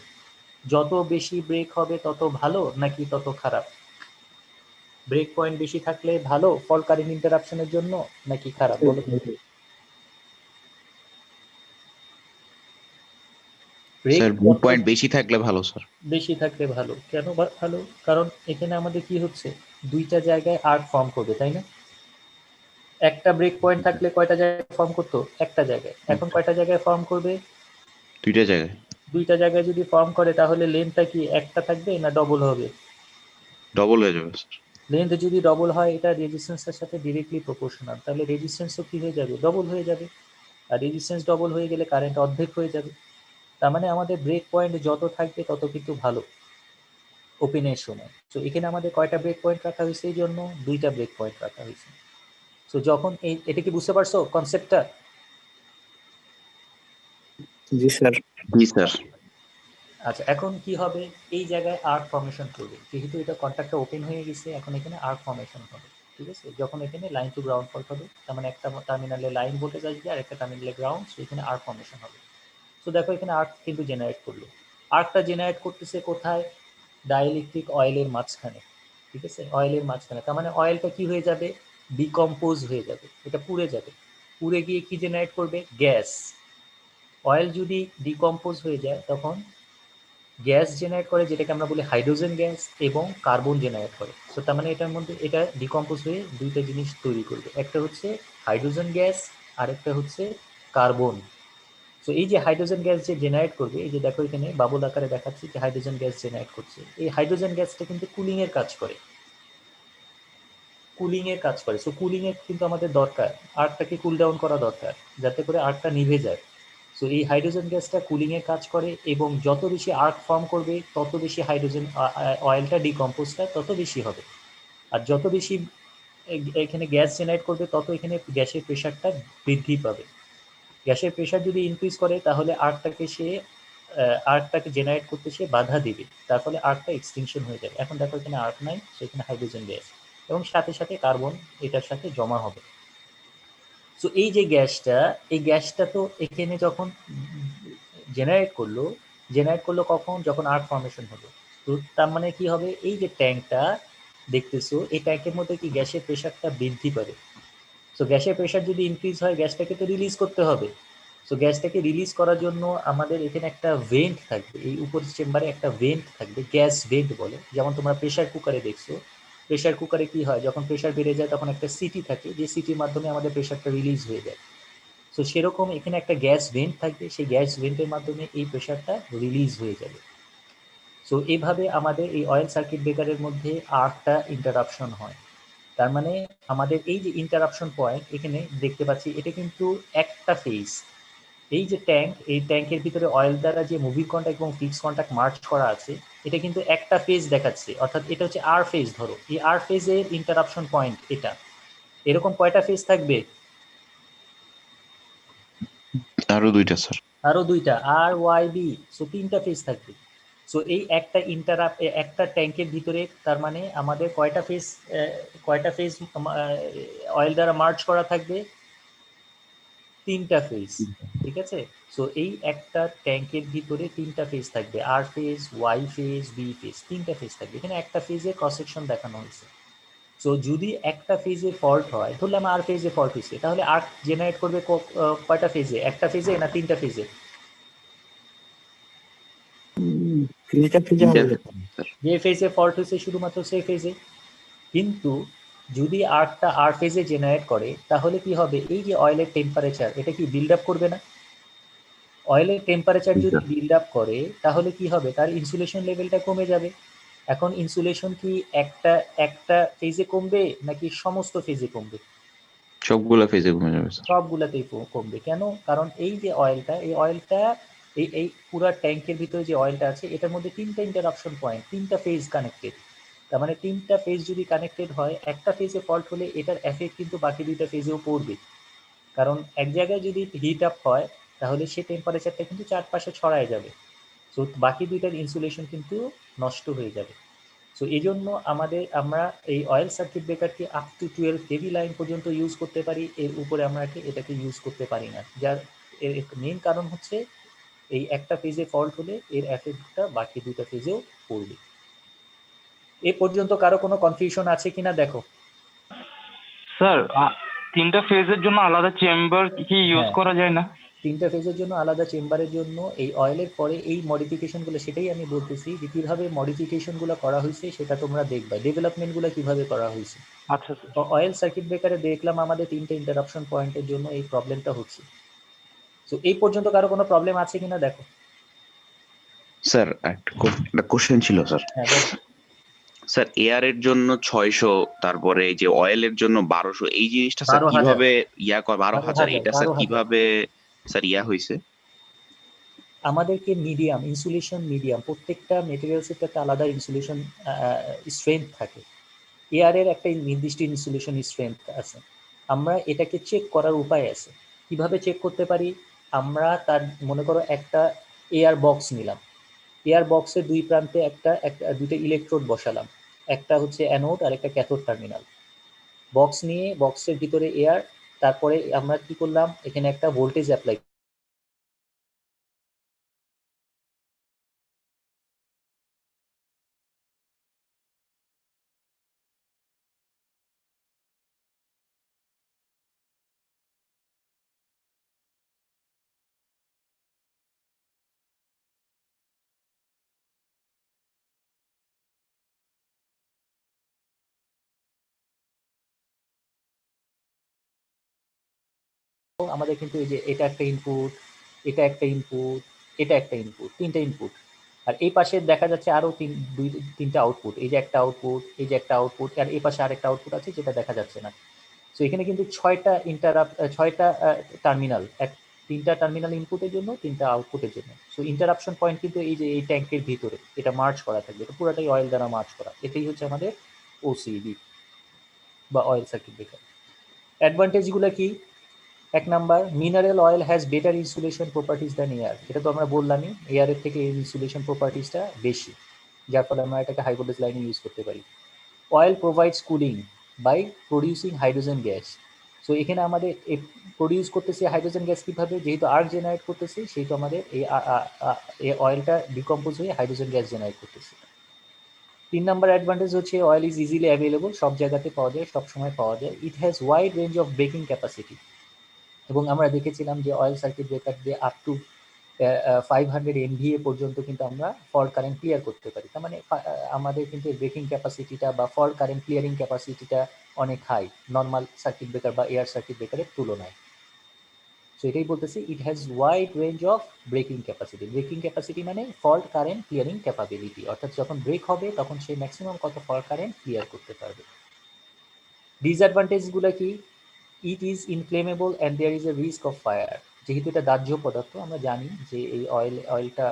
[SPEAKER 1] যত বেশি ব্রেক হবে তত ভালো নাকি তত খারাপ? ব্রেক পয়েন্ট বেশি থাকলে ভালো ফল্ট কারেন্ট ইন্টারাপশনের জন্য নাকি খারাপ বলো? ব্রেক
[SPEAKER 2] স্যার ব্রেক পয়েন্ট বেশি থাকলে ভালো স্যার।
[SPEAKER 1] বেশি থাকলে ভালো। কেন ভালো? কারণ এখানে আমাদের কি হচ্ছে, দুইটা জায়গায় আর্ক ফর্ম করবে, তাই না? একটা ব্রেক পয়েন্ট থাকলে কয়টা জায়গায় ফর্ম করতো? একটা জায়গায়। এখন কয়টা জায়গায় ফর্ম করবে?
[SPEAKER 2] দুইটা জায়গায়।
[SPEAKER 1] দুইটা জায়গায় যদি ফর্ম করে তাহলে লেন্থটা কি একটা থাকবে না ডবল হবে?
[SPEAKER 2] ডবল হয়ে যাবে স্যার।
[SPEAKER 1] লেন্থ যদি ডবল হয় এটা রেজিস্ট্যান্সের সাথে ডিরেক্টলি প্রপোর্শনাল, তাহলে রেজিস্ট্যান্সও কি হয়ে যাবে? ডবল হয়ে যাবে। আর রেজিস্ট্যান্স ডবল হয়ে গেলে কারেন্ট অর্ধেক হয়ে যাবে। তার মানে আমাদের ব্রেক পয়েন্ট যত থাকবে তত কিন্তু ভালো ওপেনের সময়। তো এখানে আমাদের কয়টা ব্রেক পয়েন্ট রাখা হয়েছে? এই জন্য দুইটা ব্রেক পয়েন্ট রাখা হয়েছে। তো যখন এটা কি বুঝতে পারছো কনসেপ্টটা?
[SPEAKER 4] জি স্যার।
[SPEAKER 2] জি স্যার।
[SPEAKER 1] আচ্ছা, এখন কি হবে, এই জায়গায় আর্ক ফর্মেশন করবে, যেহেতু এটা কন্ট্যাক্টটা ওপেন হয়ে গেছে, এখন এখানে আর্ক ফর্মেশন হবে। ঠিক আছে, যখন এখানে লাইন টু গ্রাউন্ড ফল্ট হবে, তার মানে একটা টার্মিনালে লাইন ভোল্টেজ আসবে আর একটা টার্মিনালে গ্রাউন্ড, সো এখানে আর্ক ফর্মেশন হবে। তো দেখো এখানে আর্ক কিন্তু জেনারেট করলো। আর্কটা জেনারেট করতেছে কোথায়? ডাইইলেকট্রিক অয়েলের মাঝখানে। ঠিক আছে, অয়েলের মাঝখানে, তার মানে অয়েলটা কি হয়ে যাবে? ডিকম্পোজ হয়ে যাবে, এটা পুড়ে যাবে। পুড়ে গিয়ে কি জেনারেট করবে? গ্যাস। অয়েল যদি ডিকম্পোজ হয়ে যায় তখন গ্যাস জেনারেট করে, যেটাকে আমরা বলি হাইড্রোজেন গ্যাস, এবং কার্বন জেনারেট করে। সো তার মানে এটার মধ্যে এটা ডিকম্পোজ হয়ে দুইটা জিনিস তৈরি করবে, একটা হচ্ছে হাইড্রোজেন গ্যাস আর একটা হচ্ছে কার্বন। সো এই যে হাইড্রোজেন গ্যাস যে জেনারেট করবে, এই যে দেখো এখানে বাবুল আকারে দেখাচ্ছি যে হাইড্রোজেন গ্যাস জেনারেট করছে, এই হাইড্রোজেন গ্যাসটা কিন্তু কুলিং এর কাজ করে। কুলিং এর কাজ করে, সো কুলিং এর কিন্তু আমাদের দরকার, আর্কটাকে কুল ডাউন করা দরকার যাতে করে আর্কটা নিভে যায়। সো এই হাইড্রোজেন গ্যাসটা কুলিং এর কাজ করে, এবং যত বেশি আর্ক ফর্ম করবে তত বেশি হাইড্রোজেন অয়েলটা ডিকম্পোজটা তত বেশি হবে। আর যত বেশি এখানে গ্যাস জেনারেট করবে তত এখানে গ্যাসের প্রেশারটা বৃদ্ধি পাবে। গ্যাসের প্রেশার যদি ইনক্রিজ করে তাহলে আর্কটাকে জেনারেট করতে সে বাধা দিবে, তার ফলে আর্কটা এক্সটিংশন হয়ে যাবে। এখন দেখো এখানে আর্ক নাই, সেখানে হাইড্রোজেন গ্যাস, এবং সাথে সাথে কার্বন এটার সাথে জমা হবে। সো এই যে গ্যাসটা, এই গ্যাসটা তো এখানে যখন জেনারেট করলো কখন? যখন আর্ক ফর্মেশন হলো। তো তার মানে কি হবে, এই যে ট্যাঙ্কটা দেখতেছো, এই ট্যাঙ্কের মধ্যে কি গ্যাসের প্রেশারটা বৃদ্ধি পাবে। সো গ্যাসের প্রেশার যদি ইনক্রিজ হয় গ্যাসটাকে তো রিলিজ করতে হবে। সো গ্যাসটাকে রিলিজ করার জন্য আমাদের এখানে একটা ভেন্ট থাকবে, এই উপরের চেম্বারে একটা ভেন্ট থাকবে, গ্যাস ভেন্ট বলে। যেমন তোমরা প্রেশার কুকারে দেখছো, প্রেশার কুকারে কি হয়, যখন প্রেশার বেড়ে যায় তখন একটা সিটি থাকে, যে সিটির মাধ্যমে আমাদের প্রেশারটা রিলিজ হয়ে যায়। সো সেরকম এখানে একটা গ্যাস ভেন্ট থাকবে, সেই গ্যাস ভেন্টের মাধ্যমে এই প্রেশারটা রিলিজ হয়ে যাবে। সো এইভাবে আমাদের এই অয়েল সার্কিট ব্রেকারের মধ্যে আর্কটা ইন্টারাপশন হয়। তার মানে আমাদের এই যে ইন্টারাপশন পয়েন্ট এখানে দেখতে পাচ্ছি, এটা কিন্তু একটা ফেজ। এই যে ট্যাঙ্ক, এই ট্যাঙ্কের ভিতরে অয়েল দ্বারা যে মুভিং কন্ট্যাক্ট এবং ফিক্স কন্ট্যাক্ট মার্চ করা আছে, এটা কিন্তু একটা ফেজ দেখাচ্ছে, অর্থাৎ এটা হচ্ছে আর ফেজ। ধরো এই আর ফেজের ইন্টারাপশন পয়েন্ট এটা, এরকম কয়টা ফেজ থাকবে?
[SPEAKER 2] আরো দুইটা স্যার।
[SPEAKER 1] আরো দুইটা, আর ওয়াই বি, সো তিনটা ফেজ থাকবে। সো এই একটা ট্যাঙ্কের ভিতরে তার মানে আমাদের কয়টা ফেজ অয়েল দ্বারা মার্চ করা থাকবে? তিনটা ফেজ। ঠিক আছে, সো এই একটা ট্যাঙ্কের ভিতরে তিনটা ফেজ থাকবে, R phase, Y phase, B phase, তিনটা ফেজ থাকবে। এখানে একটা ফেজে ক্রস সেকশন দেখানো হয়েছে। সো যদি একটা ফেজে ফল্ট হয়, ধরলাম আর ফেজে ফল্ট হয়েছে, তাহলে আর্ক জেনারেট করবে কয়টা ফেজে? একটা ফেজে না তিনটা ফেজে?
[SPEAKER 4] তিনটা ফ্রিজে হবে
[SPEAKER 2] স্যার।
[SPEAKER 1] যে ফেজে ফল্ট হয়েছে শুধুমাত্র সেই ফেজে। কিন্তু যদি আর্কটা আর ফেজে জেনারেট করে তাহলে কি হবে, এই যে অয়েলের টেম্পারেচার এটা কি বিল্ড আপ করবে না? অয়েলের টেম্পারেচার যদি বিল্ড আপ করে তাহলে কি হবে, তার ইনসুলেশন লেভেলটা কমে যাবে। এখন ইনসুলেশন কি একটা একটা ফেজে কমবে নাকি সমস্ত ফেজে কমবে?
[SPEAKER 2] সবগুলা ফেজে কমে যাবে স্যার।
[SPEAKER 1] সবগুলাতেই কমবে। কেন? কারণ এই যে অয়েলটা, এই অয়েলটা এই পুরো ট্যাঙ্কের ভিতরে যে অয়েলটা আছে এটার মধ্যে তিনটা ইন্টারাপশন পয়েন্ট, তিনটা ফেজ কানেক্টেড। তার মানে তিনটা ফেজ যদি কানেক্টেড হয়, একটা ফেজে ফল্ট হলে এটার এফেক্ট কিন্তু বাকি দুইটা ফেজেও পড়বে। কারণ এক জায়গায় যদি হিট আপ হয় তাহলে সে টেম্পারেচারটা কিন্তু চারপাশে ছড়ায় যাবে। সো বাকি দুইটার ইনসুলেশন কিন্তু নষ্ট হয়ে যাবে। সো এই জন্য আমরা এই অয়েল সার্কিট ব্রেকারকে আপ টু 12 কেভি লাইন পর্যন্ত ইউজ করতে পারি, এর উপরে আমরা এটাকে ইউজ করতে পারি না। যার এর মেইন কারণ হচ্ছে এই একটা ফেজে ফল্ট হলে এর এফেক্টটা বাকি দুটো ফেজেও পড়বে। এ পর্যন্ত কারো কোনো কনফিউশন আছে কিনা দেখো।
[SPEAKER 3] স্যার তিনটা ফেজের জন্য আলাদা চেম্বার কি ইউজ
[SPEAKER 1] হ্যাঁ।
[SPEAKER 3] করা যায় না?
[SPEAKER 1] তিনটা ফেজের জন্য আলাদা চেম্বারের জন্য এই অয়েলের পরে এই মডিফিকেশনগুলো, সেটাই আমি বলতেছি যে কীভাবে মডিফিকেশনগুলো করা হয়েছে সেটা তোমরা দেখবে, ডেভেলপমেন্টগুলো কীভাবে করা হয়েছে।
[SPEAKER 3] আচ্ছা স্যার।
[SPEAKER 1] অয়েল সার্কিট ব্রেকারে দেখলাম আমাদের 3টে ইন্টারাপশন পয়েন্টের জন্য এই প্রবলেমটা হচ্ছে। সো এই পর্যন্ত কারো কোনো প্রবলেম আছে কিনা দেখো।
[SPEAKER 2] স্যার একটা কোশ্চেন ছিল স্যার।
[SPEAKER 1] হ্যাঁ বলো।
[SPEAKER 2] স্যার এয়ার এর জন্য 600, তারপরে এই যে অয়েলের জন্য 1200, এই জিনিসটা স্যার
[SPEAKER 1] 12,000
[SPEAKER 2] কিভাবে ইয়া করে 12,000,
[SPEAKER 1] 12,000
[SPEAKER 2] এটা স্যার
[SPEAKER 1] 12,000
[SPEAKER 2] কিভাবে স্যার ইয়া হয়েছে?
[SPEAKER 1] আমাদেরকে মিডিয়াম ইনসুলেশন, মিডিয়াম প্রত্যেকটা মেটেরিয়ালসের একটা আলাদা ইনসুলেশন স্ট্রেংথ থাকে। এয়ারের একটা নির্দিষ্ট ইনসুলেশন স্ট্রেংথ আছে। আমরা এটাকে চেক করার উপায় আছে। কিভাবে চেক করতে পারি? আমরা তার মনে করো একটা এয়ার বক্স নিলাম, এয়ার বক্সের দুই প্রান্তে দুটো ইলেকট্রোড বসালাম, একটা হচ্ছে অ্যানোড আর একটা ক্যাথোড টার্মিনাল। বক্স নিয়ে বক্সের ভিতরে এয়ার, তারপরে আমরা কি করলাম, এখানে একটা ভোল্টেজ অ্যাপ্লাই আমাদের কিন্তু এই যে এটা একটা ইনপুট, এটা একটা ইনপুট, এটা একটা ইনপুট, তিনটা ইনপুট। আর এই পাশে দেখা যাচ্ছে আরো তিনটা আউটপুট, এই যে একটা আউটপুট, এই যে একটা আউটপুট, আর এই পাশে আরেকটা আউটপুট আছে যেটা দেখা যাচ্ছে না। সো এখানে কিন্তু ছয়টা টার্মিনাল, তিনটা টার্মিনাল ইনপুটের জন্য, তিনটা আউটপুটের জন্য। সো ইন্টারাপশন পয়েন্ট কিন্তু এই যে এই ট্যাঙ্কের ভিতরে এটা মার্চ করা থাকবে, এটা পুরোটাই অয়েল দ্বারা মার্চ করা। এটাই হচ্ছে আমাদের ওসিবি বা অয়েল সার্কিট ব্রেকার। অ্যাডভান্টেজগুলো কি? এক number, mineral oil has better insulation properties than air. এটা তো আমরা বললামই, এয়ারের থেকে এই ইনসুলেশন প্রপার্টিজটা বেশি, যার ফলে আমরা এটাকে হাই ভোল্টেজ লাইনে ইউজ করতে পারি। Oil provides cooling by producing hydrogen gas. So এখানে আমাদের প্রডিউস করতেছি হাইড্রোজেন গ্যাস কীভাবে? যেহেতু আর্ক জেনারেট করতেছি, সেহেতু আমাদের এই অয়েলটা ডিকম্পোজ হয়ে হাইড্রোজেন গ্যাস জেনারেট করতেছে। 3 নাম্বার অ্যাডভান্টেজ হচ্ছে অয়েল ইজ ইজিলি অ্যাভেলেবল, সব জায়গাতে পাওয়া যায়, সব সময় পাওয়া যায়। ইট has wide range of breaking capacity, এবং আমরা দেখেছিলাম যে অয়েল সার্কিট ব্রেকার দিয়ে আপ টু 500 MVA পর্যন্ত কিন্তু আমরা ফল্ট কারেন্ট ক্লিয়ার করতে পারি। তার মানে আমাদের কিন্তু ব্রেকিং ক্যাপাসিটিটা বা ফল্ট কারেন্ট ক্লিয়ারিং ক্যাপাসিটিটা অনেক হাই নর্মাল সার্কিট ব্রেকার বা এয়ার সার্কিট ব্রেকারের তুলনায়। সো এটাই বলতেছি, it has wide range of breaking capacity. Breaking capacity মানে ফল্ট কারেন্ট ক্লিয়ারিং ক্যাপাবিলিটি, অর্থাৎ যখন ব্রেক হবে তখন সে ম্যাক্সিমাম কত ফল্ট কারেন্ট ক্লিয়ার করতে পারবে। ডিসঅ্যাডভান্টেজগুলো কি? It is inflammable and there is a risk of fire. যেহেতু এটা দাহ্য পদার্থ, আমরা জানি যে এই অয়েলটা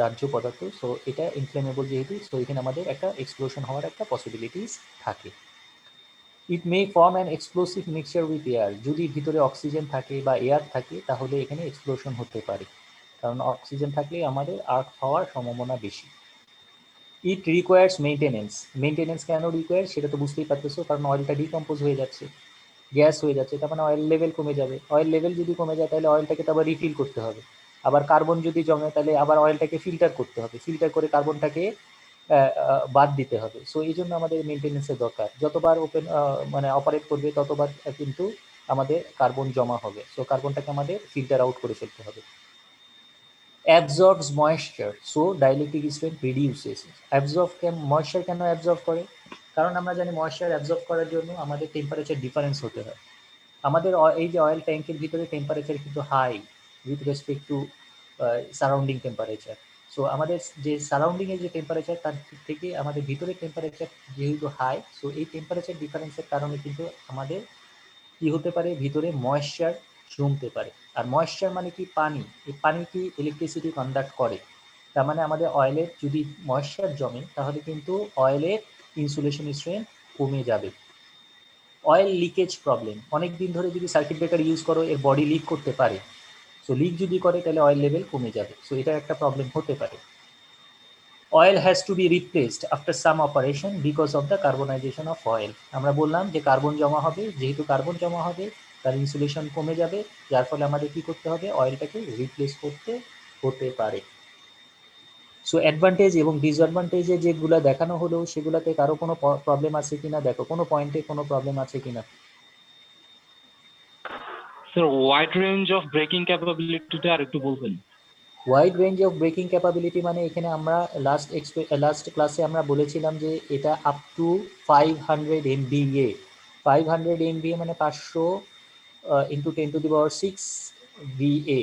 [SPEAKER 1] দাহ্য পদার্থ, সো এটা ইনফ্লেমেবল যেহেতু, সো এখানে আমাদের একটা এক্সপ্লোশন হওয়ার একটা পসিবিলিটিস থাকে। It may form an explosive mixture with air. যদি ভিতরে অক্সিজেন থাকে বা এয়ার থাকে তাহলে এখানে এক্সপ্লোশন হতে পারে, কারণ অক্সিজেন থাকলে আমাদের আর্ক হওয়ার সম্ভাবনা বেশি। It requires maintenance. মেনটেনেন্স কেন রিকোয়ার সেটা তো বুঝতেই পারতেছো, কারণ অয়েলটা ডিকম্পোজ হয়ে যাচ্ছে, গ্যাস হয়ে যাচ্ছে, তার মানে অয়েল লেভেল কমে যাবে। অয়েল লেভেল যদি কমে যায় তাহলে অয়েলটাকে তো আবার রিফিল করতে হবে। আবার কার্বন যদি জমে তাহলে আবার অয়েলটাকে ফিল্টার করতে হবে, ফিল্টার করে কার্বনটাকে বাদ দিতে হবে। সো এই জন্য আমাদের মেনটেনেন্সের দরকার। যতবার মানে অপারেট করবে ততবার কিন্তু আমাদের কার্বন জমা হবে, সো কার্বনটাকে আমাদের ফিল্টার আউট করে ফেলতে হবে। অ্যাবজর্বস moisture, so dielectric strength reduces. Moisture কেন অ্যাবজর্ব করে? কারণ আমরা জানি ময়েশ্চার অ্যাবজর্ব করার জন্য আমাদের টেম্পারেচার ডিফারেন্স হতে হয়। আমাদের এই যে অয়েল ট্যাঙ্কের ভিতরে টেম্পারেচার কিন্তু high with respect to surrounding temperature. So আমাদের যে সারাউন্ডিংয়ের যে টেম্পারেচার তার থেকে আমাদের ভিতরের টেম্পারেচার যেহেতু হাই, সো এই টেম্পারেচার ডিফারেন্সের কারণে কিন্তু আমাদের কি হতে পারে, ভিতরে ময়েশ্চার জমতে পারে। আর ময়েশ্চার মানে কি? পানি। এই পানি কি ইলেকট্রিসিটি কন্ডাক্ট করে। তার মানে আমাদের অয়েলের যদি ময়েশ্চার জমে তাহলে কিন্তু অয়েলের ইনসুলেশন স্ট্রেংথ কমে যাবে। অয়েল লিকেজ প্রবলেম, অনেক দিন ধরে যদি সার্কিট ব্রেকার ইউজ করো এর বডি লিক করতে পারে। সো লিক যদি করে তাহলে অয়েল লেভেল কমে যাবে, সো এটা একটা প্রবলেম হতে পারে। oil has to be replaced after some operation because of the carbonization of oil. আমরা বললাম যে কার্বন জমা হবে, যেহেতু কার্বন জমা হবে তার ইনসুলেশন কমে যাবে, যার ফলে আমাদের কি করতে হবে, অয়েলটাকে রিপ্লেস করতে হতে পারে। সো অ্যাডভান্টেজ এবং ডিসঅ্যাডভান্টেজে যেগুলো দেখানো হলো সেগুলোতে কারো কোনো প্রবলেম আছে কিনা দেখো, কোনো পয়েন্টে কোনো প্রবলেম আছে কিনা।
[SPEAKER 3] Sir wide range of breaking ক্যাপাবিলিটিটা আর একটু বলবেন?
[SPEAKER 1] Wide range of breaking capability মানে এখানে আমরা লাস্ট ক্লাসে আমরা বলেছিলাম যে এটা আপ টু 500 MVA। 500 MVA মানে 500 ইন্টু 10⁶ VA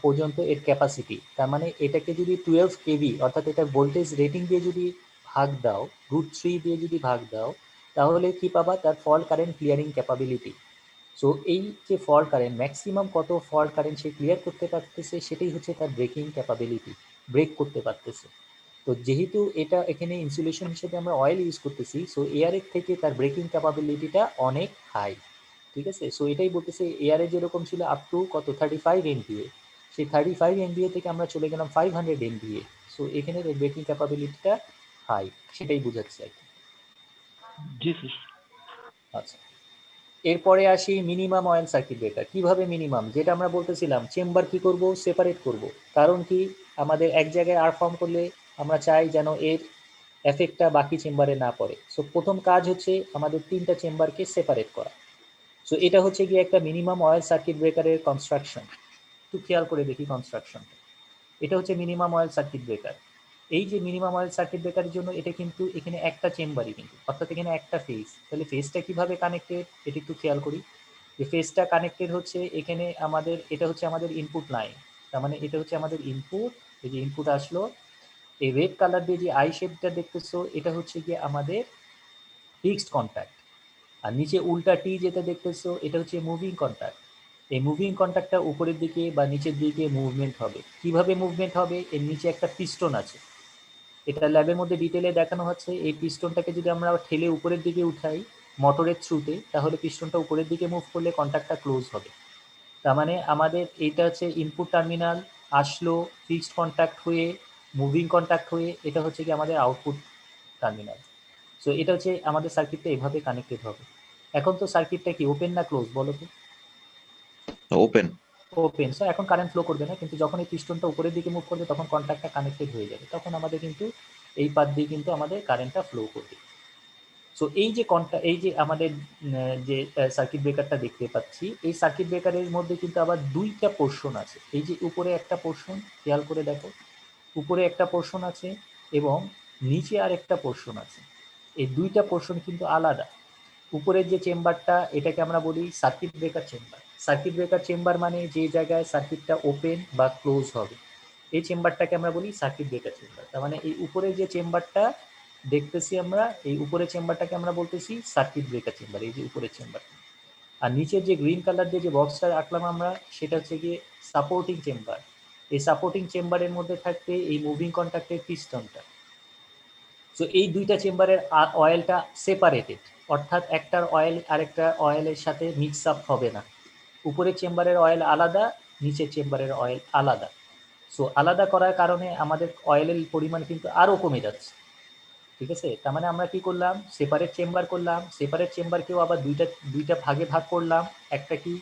[SPEAKER 1] পর্যন্ত এর ক্যাপাসিটি। তার মানে এটাকে যদি 12 kV অর্থাৎ এটা ভোল্টেজ রেটিং দিয়ে যদি ভাগ দাও, √3 দিয়ে যদি ভাগ দাও, তাহলে কি পাবা, তার fault current clearing capability. So এই যে ফল্ট কারেন্ট, ম্যাক্সিমাম কত ফল্ট কারেন্ট সে ক্লিয়ার করতে পারতেছে সেটাই হচ্ছে তার ব্রেকিং ক্যাপাবিলিটি, ব্রেক করতে পারতেছে। তো যেহেতু এটা এখানে ইনসুলেশন হিসেবে আমরা অয়েল ইউজ করতেছি, সো এয়ারের থেকে তার ব্রেকিং ক্যাপাবিলিটিটা অনেক হাই। ঠিক আছে, সো এটাই বলতেছে এয়ারে যেরকম ছিল আপ টু কত 35 MVA, সেই 35 MVA থেকে আমরা চলে গেলাম 500 MVA। সো এখানে ব্রেকিং ক্যাপাবিলিটিটা হাই, সেটাই বোঝাচ্ছে আর কি।
[SPEAKER 3] জি স্যার।
[SPEAKER 1] আচ্ছা, এরপরে আসি মিনিমাম অয়েল সার্কিট ব্রেকার। কিভাবে মিনিমাম, যেটা আমরা বলতেছিলাম চেম্বার কি করব, সেপারেট করব। কারণ কি, আমাদের এক জায়গায় আর ফর্ম করলে আমরা চাই যেন এর এফেক্টটা বাকি চেম্বারে না পড়ে। সো প্রথম কাজ হচ্ছে আমাদের 3টা চেম্বারকে সেপারেট করা। সো এটা হচ্ছে গিয়ে একটা মিনিমাম অয়েল সার্কিট ব্রেকারের কনস্ট্রাকশন। একটু খেয়াল করে দেখি কনস্ট্রাকশনটা। এটা হচ্ছে মিনিমাম অয়েল সার্কিট ব্রেকার। এই যে মিনিমাম অয়েল সার্কিট ব্রেকারের জন্য এটা কিন্তু এখানে একটা চেম্বারই, কিন্তু অর্থাৎ এখানে একটা ফেজ। তাহলে ফেজটা কিভাবে কানেক্টেড এটা একটু খেয়াল করি। যে ফেজটা কানেক্টেড হচ্ছে এখানে আমাদের, এটা হচ্ছে আমাদের ইনপুট লাইন। তার মানে এটা হচ্ছে আমাদের ইনপুট। এই যে ইনপুট আসলো, এই রেড কালার দিয়ে যে আই শেপটা দেখতেছো এটা হচ্ছে গিয়ে আমাদের ফিক্সড কন্ট্যাক্ট। আর নিচে উল্টা টি যেটা দেখতেছো এটা হচ্ছে মুভিং কন্ট্যাক্ট। এই মুভিং কন্ট্যাক্টটা উপরের দিকে বা নিচের দিকে মুভমেন্ট হবে। কিভাবে মুভমেন্ট হবে, এর নিচে একটা পিস্টন আছে, এটা ল্যাবের মধ্যে ডিটেলে দেখানো হচ্ছে। এই পিস্টনটাকে যদি আমরা ঠেলে উপরের দিকে উঠাই মোটরের থ্রুতে, তাহলে পিস্টনটা উপরের দিকে মুভ করলে কন্ট্যাক্টটা ক্লোজ হবে। তার মানে আমাদের এইটা হচ্ছে ইনপুট টার্মিনাল, আসলো ফিক্সড কন্ট্যাক্ট হয়ে, মুভিং কন্ট্যাক্ট হয়ে, এটা হচ্ছে কি আমাদের আউটপুট টার্মিনাল। সো এটা হচ্ছে আমাদের সার্কিটটা এভাবে কানেক্টেড হবে। এখন তো সার্কিটটা কি ওপেন না ক্লোজ বলো তো?
[SPEAKER 2] ওপেন।
[SPEAKER 1] ওপেন। সো এখন কারেন্ট ফ্লো করবে না, কিন্তু যখন এই পিস্টনটা উপরের দিকে মুভ করবে তখন কন্ট্যাক্টটা কানেক্টেড হয়ে যাবে, তখন আমাদের কিন্তু এই পাত দিয়ে কিন্তু আমাদের কারেন্টটা ফ্লো করবে। সো এই যে এই যে আমাদের যে সার্কিট ব্রেকারটা দেখতে পাচ্ছি, এই সার্কিট ব্রেকারের মধ্যে কিন্তু আবার দুইটা পোর্শন আছে। এই যে উপরে একটা পোর্শন, খেয়াল করে দেখো, উপরে একটা পোর্শন আছে এবং নিচে আর একটা পোর্শন আছে। এই দুইটা পোর্শন কিন্তু আলাদা। উপরের যে চেম্বারটা এটাকে আমরা বলি circuit breaker chamber. Circuit breaker chamber মানে যে জায়গায় সার্কিটটা ওপেন বা ক্লোজ হবে, এই চেম্বারটাকে আমরা বলি সার্কিট ব্রেকার চেম্বার। তার মানে এই উপরের যে চেম্বারটা দেখতেছি আমরা, এই উপরের চেম্বারটাকে আমরা বলতেছি সার্কিট ব্রেকার চেম্বার, এই যে উপরের চেম্বার। আর নিচের যে গ্রিন কালার দিয়ে যে বক্সটা রাখলাম আমরা, সেটা হচ্ছে গিয়ে সাপোর্টিং চেম্বার। এই সাপোর্টিং চেম্বারের মধ্যে থাকবে এই মুভিং কন্ট্যাক্টের পিস্টনটা। সো এই দুইটা চেম্বারের অয়েলটা সেপারেটেড, অর্থাৎ একটার অয়েল আরেকটা অয়েলের সাথে মিক্স আপ হবে না। উপরের চেম্বারের অয়েল আলাদা, নিচের চেম্বারের অয়েল আলাদা। সো আলাদা করার কারণে আমাদের অয়েলের পরিমাণ কিন্তু আরও কমে যাচ্ছে। ঠিক আছে, তার মানে আমরা কি করলাম, সেপারেট চেম্বার করলাম, সেপারেট চেম্বারকেও আবার দুইটা ভাগে ভাগ করলাম। একটা কি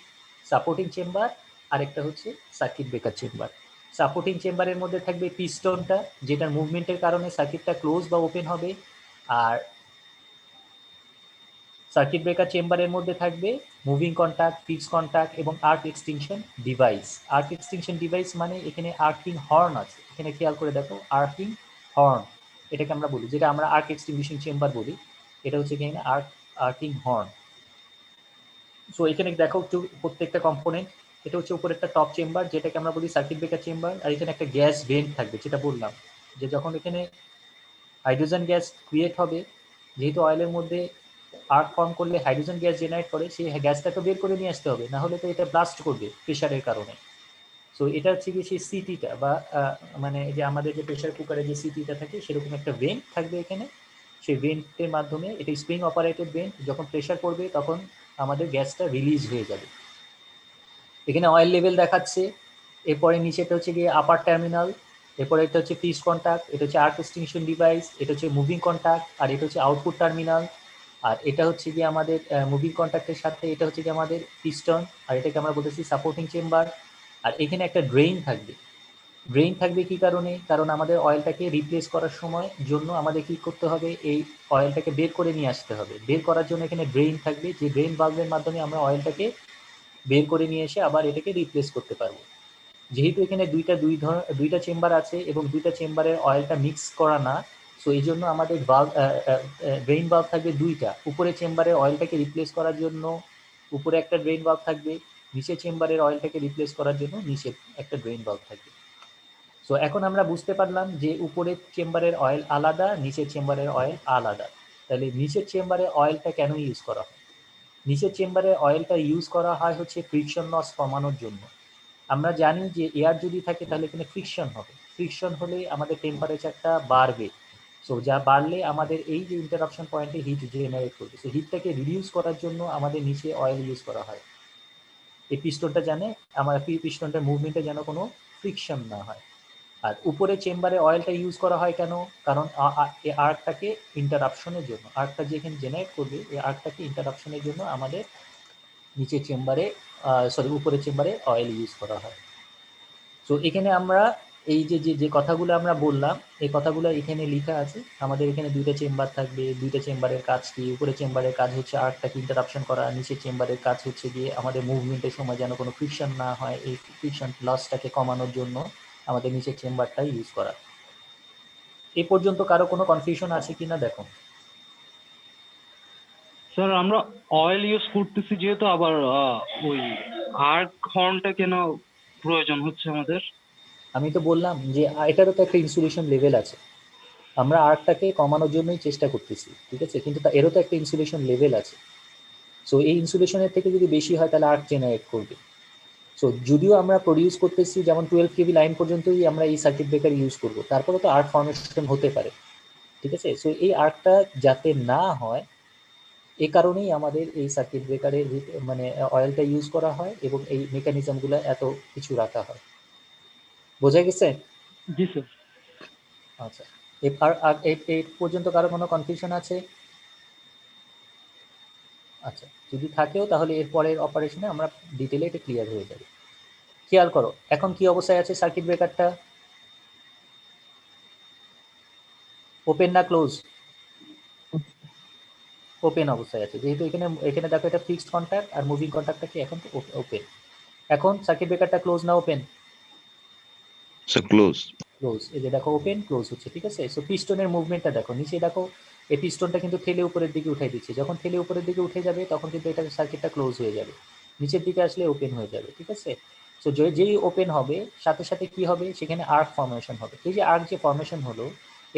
[SPEAKER 1] সাপোর্টিং চেম্বার, আর একটা হচ্ছে সার্কিট ব্রেকার চেম্বার। সাপোর্টিং চেম্বারের মধ্যে থাকবে পিস্টনটা, যেটার মুভমেন্টের কারণে সার্কিটটা ক্লোজ বা ওপেন হবে। আর সার্কিট ব্রেকার চেম্বারের মধ্যে থাকবে মুভিং কন্ট্যাক্ট, ফিক্স কন্ট্যাক্ট এবং arc extinction device. Arc extinction device মানে এখানে আর্কিং হর্ন আছে, এখানে খেয়াল করে দেখো আর্কিং হর্ন এটাকে আমরা বলি, যেটা আমরা আর্ক এক্সটিংশন চেম্বার বলি, এটা হচ্ছে এখানে আর্কিং হর্ন। সো এখানে দেখো একটু প্রত্যেকটা কম্পোনেন্ট। এটা হচ্ছে উপরে একটা টপ চেম্বার যেটাকে আমরা বলি সার্কিট ব্রেকার চেম্বার, আর এখানে একটা গ্যাস ভেন্ট থাকবে, যেটা বললাম যে যখন এখানে হাইড্রোজেন গ্যাস ক্রিয়েট হবে, যেহেতু অয়েলের মধ্যে আর্ক ফর্ম করলে হাইড্রোজেন গ্যাস জেনারেট করে, সেই গ্যাসটাকে বের করে নিয়ে আসতে হবে, না হলে তো এটা ব্লাস্ট করবে প্রেশারের কারণে। সো এটা হচ্ছে কি সেই সিটিটা বা মানে যে আমাদের যে প্রেশার কুকারে যে সিটিটা থাকে সেরকম একটা ভেন্ট থাকবে এখানে। সেই ভেন্টের মাধ্যমে, এটা স্প্রিং অপারেটেড ভেন্ট, যখন প্রেশার পড়বে তখন আমাদের গ্যাসটা রিলিজ হয়ে যাবে। এখানে অয়েল লেভেল দেখাচ্ছে। এরপরে নিচেটা হচ্ছে গিয়ে আপার টার্মিনাল, এরপরে এটা হচ্ছে ফিক্সড কন্টাক্ট, এটা হচ্ছে আর্ক এক্সটেনশন ডিভাইস, এটা হচ্ছে মুভিং কন্টাক্ট, আর এটা হচ্ছে আউটপুট টার্মিনাল। আর এটা হচ্ছে কি আমাদের মুভিং কন্টাক্টের সাথে এটা হচ্ছে কি আমাদের পিস্টন, আর এটাকে আমরা বলতেছি সাপোর্টিং চেম্বার। আর এখানে একটা ড্রেইন থাকবে। ড্রেইন থাকবে কি কারণে? কারণ আমাদের অয়েলটাকে রিপ্লেস করার সময় জন্য আমাদের কি করতে হবে, এই অয়েলটাকে বের করে নিয়ে আসতে হবে। বের করার জন্য এখানে ড্রেইন থাকবে, যে ড্রেইন ভালভের মাধ্যমে আমরা অয়েলটাকে বের করে নিয়ে এসে আবার এটাকে রিপ্লেস করতে পারবো। যেহেতু এখানে দুইটা চেম্বার আছে এবং দুইটা চেম্বারের অয়েলটা মিক্স করা না, সো এই জন্য আমাদের ড্রেইন ভালভ থাকবে দুইটা। উপরে চেম্বারের অয়েলটাকে রিপ্লেস করার জন্য উপরে একটা ড্রেইন ভালভ থাকবে, নিচে চেম্বারের অয়েলটাকে রিপ্লেস করার জন্য নিচে একটা ড্রেইন ভালভ থাকবে। সো এখন আমরা বুঝতে পারলাম যে উপরের চেম্বারের অয়েল আলাদা, নিচের চেম্বারের অয়েল আলাদা। তাহলে নিচের চেম্বারে অয়েলটা কেন ইউজ করা হয়? নিচের চেম্বারে অয়েলটা ইউজ করা হয় হচ্ছে ফ্রিকশন লস কমানোর জন্য। আমরা জানি যে এয়ার যদি থাকে তাহলে এখানে ফ্রিকশন হবে, ফ্রিকশন হলে আমাদের টেম্পারেচারটা বাড়বে। সো যা বাড়লে আমাদের এই যে ইন্টারাপশন পয়েন্টে হিট জেনারেট করবে, সো হিটটাকে রিডিউস করার জন্য আমাদের নিচে অয়েল ইউজ করা হয়। এই পিস্টনটা জানে আমার পিস্টনটার মুভমেন্টে যেন কোনো ফ্রিকশন না হয়। আর উপরে চেম্বারে অয়েলটা ইউজ করা হয় কেন? কারণ এই আর্কটাকে ইন্টারাপশনের জন্য, আর্কটা যেখানে জেনারেট করবে এই আর্কটাকে ইন্টারাপশনের জন্য আমাদের নিচের চেম্বারে উপরের চেম্বারে অয়েল ইউজ করা হয়। সো এখানে আমরা এই যে যে কথাগুলো আমরা বললাম, এই কথাগুলো এখানে লেখা আছে। আমাদের এখানে দুইটা চেম্বার থাকবে, দুইটা চেম্বারের কাজ কি? উপরে চেম্বারের কাজ হচ্ছে আর্কটাকে ইন্টারাপশন করা, নিচের চেম্বারের কাজ হচ্ছে গিয়ে আমাদের মুভমেন্টের সময় যেন কোনো ফ্রিকশন না হয়, এই ফ্রিকশন লসটাকে কমানোর জন্য আমাদের নিচের চেম্বারটা ইউজ করা। এই পর্যন্ত কারো কোনো কনফিউশন আছে কিনা দেখুন।
[SPEAKER 3] স্যার আমরা অয়েল ইউজ করতেছি যেহেতু, আবার ওই আর্ক হর্নটা কেন প্রয়োজন হচ্ছে আমাদের?
[SPEAKER 1] আমি তো বললাম যে এটারও তো একটা ইনসুলেশন লেভেল আছে। আমরা আর্কটাকে কমানোর জন্যই চেষ্টা করতেছি, ঠিক আছে, কিন্তু এরও তো একটা ইনসুলেশন লেভেল আছে। সো এই ইনসুলেশনের থেকে যদি বেশি হয় তাহলে আর্ক জেনারেট করবে। সো যদিও আমরা প্রডিউস করতেছি যেমন 12 কেভি লাইন পর্যন্তই আমরা এই সার্কিট ব্রেকার ইউজ করব, তারপরে তো আর্ক ফর্মেশন হতে পারে, ঠিক আছে। সো এই আর্কটা যাতে না হয় এ কারণেই আমাদের এই সার্কিট ব্রেকারের মানে অয়েলটা ইউজ করা হয় এবং এই মেকানিজমগুলো এত কিছু রাখা হয়। বোঝা গেছে?
[SPEAKER 3] জি স্যার।
[SPEAKER 1] আচ্ছা, এই পর্যন্ত কারো কোনো কনফিউশন আছে? আচ্ছা, যদি থাকেও তাহলে এর পরের অপারেশনে আমরা ডিটেলে এটা ক্লিয়ার হয়ে যাবে। খেয়াল করো এখন কি অবস্থায় আছে সার্কিট ব্রেকারটা, ওপেন না ক্লোজ? ওপেন অবস্থায় আছে, যেহেতু এখানে এখানে দেখো এটা ফিক্সড কন্ট্যাক্ট আর মুভিং কন্ট্যাক্টটা কি এখন ওপেন। এখন সার্কিট ব্রেকারটা ক্লোজ না ওপেন?
[SPEAKER 2] Sir close.
[SPEAKER 1] ক্লোজ, এই যে দেখো ওপেন ক্লোজ হচ্ছে, ঠিক আছে। সো পিস্টনের মুভমেন্টটা দেখো, নিচে দেখো এই পিস্টনটা কিন্তু ঠেলে উপরের দিকে উঠাই দিচ্ছে, যখন ঠেলে উপরের দিকে উঠে যাবে তখন কিন্তু এটা সার্কিটটা ক্লোজ হয়ে যাবে, নিচের দিকে আসলে ওপেন হয়ে যাবে, ঠিক আছে। সো যেই ওপেন হবে সাথে সাথে কি হবে, সেখানে আর্ক ফর্মেশন হবে। এই যে আর্ক যে ফর্মেশন হলো,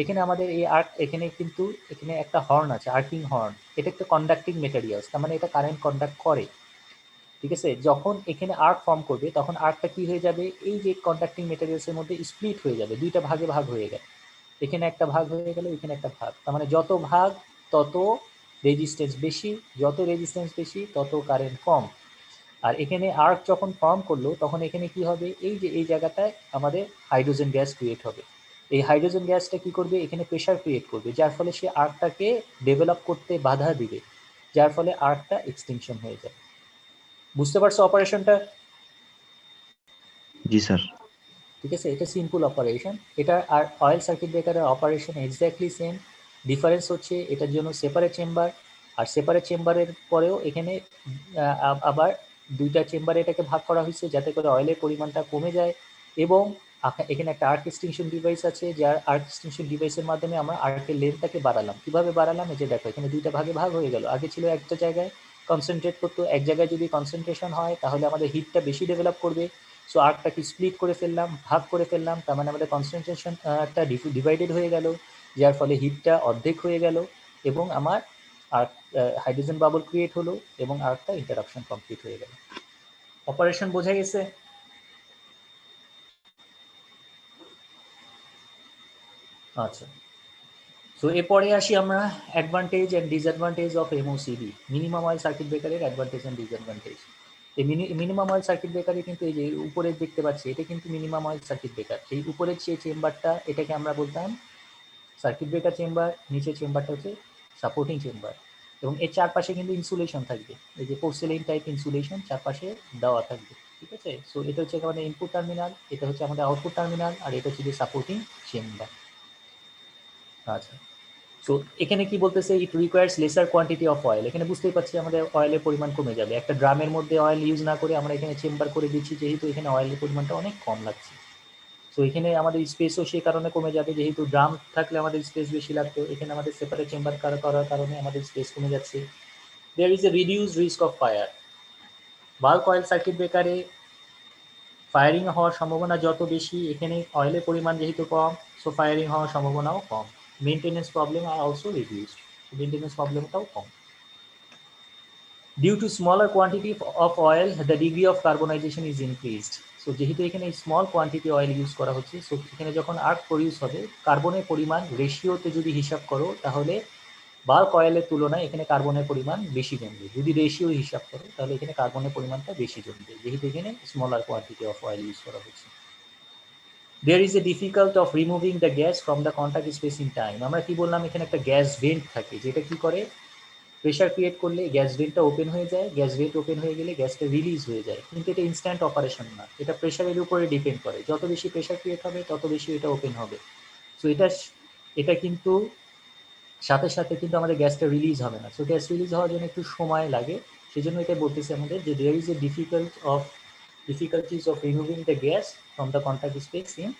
[SPEAKER 1] এখানে আমাদের এই আর্ক এখানে কিন্তু এখানে একটা হর্ন আছে, আর্কিং হর্ন। এটা একটা কন্ডাক্টিং মেটেরিয়ালস, তার মানে এটা কারেন্ট কন্ডাক্ট করে, ঠিক আছে। যখন এখানে আর্ক ফর্ম করবে তখন আর্কটা কি হয়ে যাবে, এই যে কন্ডাক্টিং মেটেরিয়ালসের মধ্যে স্প্লিট হয়ে যাবে, দুইটা ভাগে ভাগ হয়ে গেল, এখানে একটা ভাগ হয়ে গেল, এখানে একটা ভাগ। তার মানে যত ভাগ তত রেজিস্ট্যান্স বেশি, যত রেজিস্ট্যান্স বেশি তত কারেন্ট কম। আর এখানে আর্ক যখন ফর্ম করলো তখন এখানে কি হবে, এই যে এই জায়গাটায় আমাদের হাইড্রোজেন গ্যাস ক্রিয়েট হবে। এই হাইড্রোজেন গ্যাসটা কি করবে, এখানে প্রেশার ক্রিয়েট করবে, যার ফলে সে আর্কটাকে ডেভেলপ করতে বাধা দিবে, যার ফলে আর্কটা এক্সটিংশন হয়ে যাবে। বুঝতে পারছো অপারেশনটা?
[SPEAKER 2] জি স্যার।
[SPEAKER 1] ঠিক আছে, এটা সিম্পল অপারেশন। এটা আর অয়েল সার্কিট ব্রেকারের অপারেশন এক্স্যাক্টলি সেম। ডিফারেন্স হচ্ছে এটার জন্য সেপারেট চেম্বার, আর সেপারেট চেম্বারের পরেও এখানে আবার দুইটা চেম্বারে এটাকে ভাগ করা হয়েছে যাতে করে অয়েলের পরিমাণটা কমে যায়। এবং এখানে একটা আর্ক এক্সটেনশন ডিভাইস আছে, যার আর্ক এক্সটেনশন ডিভাইসের মাধ্যমে আমরা আর্কের লেন্থটাকে বাড়ালাম। কিভাবে বাড়ালাম, এই যে দেখো এখানে দুইটা ভাগে ভাগ হয়ে গেল। আগে ছিল একটা জায়গায় কনসেন্ট্রেট করতো, এক জায়গায় যদি কনসেন্ট্রেশন হয় তাহলে আমাদের হিটটা বেশি ডেভেলপ করবে। সো আর্কটাকে স্প্লিট করে ফেললাম, ভাগ করে ফেললাম, তার মানে আমাদের কনসেন্ট্রেশনটা ডিভাইডেড হয়ে গেল, যার ফলে হিটটা অর্ধেক হয়ে গেল এবং আমার আর্ক হাইড্রোজেন বাবল ক্রিয়েট হলো এবং আর্কটা ইন্টারাপশন কমপ্লিট হয়ে গেল। অপারেশন বোঝা গেছে? আচ্ছা, সো এরপরে আসি আমরা advantage and disadvantage of MOCB, minimum oil circuit ব্রেকারের অ্যাডভান্টেজ অ্যান্ড ডিসঅ্যাডভান্টেজ। এই মিনিমাম অয়েল সার্কিট ব্রেকারে কিন্তু এই যে উপরে দেখতে পাচ্ছি এটা কিন্তু মিনিমাম অয়েল সার্কিট ব্রেকার। এই উপরের যে চেম্বারটা এটাকে আমরা বলতাম সার্কিট ব্রেকার চেম্বার, নিচের চেম্বারটা হচ্ছে সাপোর্টিং চেম্বার, এবং এর চারপাশে কিন্তু ইনসুলেশন থাকবে, এই যে পোর্সেলেইন টাইপ ইনসুলেশন চারপাশে দেওয়া থাকবে। ঠিক আছে, সো এটা হচ্ছে আমাদের ইনপুট টার্মিনাল, এটা হচ্ছে আমাদের আউটপুট টার্মিনাল, আর এটা হচ্ছে যে সাপোর্টিং চেম্বার। আচ্ছা, সো এখানে কি বলতেছে, it requires lesser quantity of oil. এখানে বুঝতেই পারছি আমাদের অয়েলের পরিমাণ কমে যাবে, একটা ড্রামের মধ্যে অয়েল ইউজ না করে আমরা এখানে চেম্বার করে দিচ্ছি, যেহেতু এখানে অয়েলের পরিমাণটা অনেক কম লাগছে। সো এখানে আমাদের স্পেসও সেই কারণে কমে যাবে, যেহেতু ড্রাম থাকলে আমাদের স্পেস বেশি লাগতো, এখানে আমাদের সেপারেট চেম্বার করার কারণে আমাদের স্পেস কমে যাচ্ছে। There is a reduce risk of fire. Bulk oil circuit ব্রেকারে ফায়ারিং হওয়ার সম্ভাবনা যত বেশি, এখানে অয়েলের পরিমাণ যেহেতু কম, সো ফায়ারিং হওয়ার সম্ভাবনাও কম। Maintenance problem are also reduced, maintenance প্রবলেমটাও কম। Due to smaller quantity of oil, the degree of carbonization is increased. So যেহেতু এখানে স্মল কোয়ান্টিটি অয়েল ইউজ করা হচ্ছে, সো এখানে যখন আর্ক প্রডিউস হবে, কার্বনের পরিমাণ রেশিওতে যদি হিসাব করো তাহলে বাল্ক অয়েলের তুলনায় এখানে কার্বনের পরিমাণ বেশি জমবে। যদি রেশিও হিসাব করো তাহলে এখানে কার্বনের পরিমাণটা বেশি জমবে, যেহেতু এখানে smaller quantity of oil use করা হচ্ছে। There is a difficult of removing the gas from the contact space in time. আমরা কি বললাম, এখানে একটা গ্যাস ভেন্ট থাকে, যেটা কি করে প্রেশার ক্রিয়েট করলে গ্যাস ভেন্টটা ওপেন হয়ে যায়, গ্যাস ভেন্ট ওপেন হয়ে গেলে গ্যাসটা রিলিজ হয়ে যায়, কিন্তু এটা ইনস্ট্যান্ট অপারেশন না, এটা প্রেশারের উপরে ডিপেন্ড করে, যত বেশি প্রেশার ক্রিয়েট হবে তত বেশি এটা ওপেন হবে। সো এটা কিন্তু সাথে সাথে কিন্তু আমাদের গ্যাসটা রিলিজ হবে না, সো গ্যাস রিলিজ হওয়ার জন্য একটু সময় লাগে। সেজন্য এটা বলতেছে আমাদের যে there is a difficulties of removing the gas from the contact space in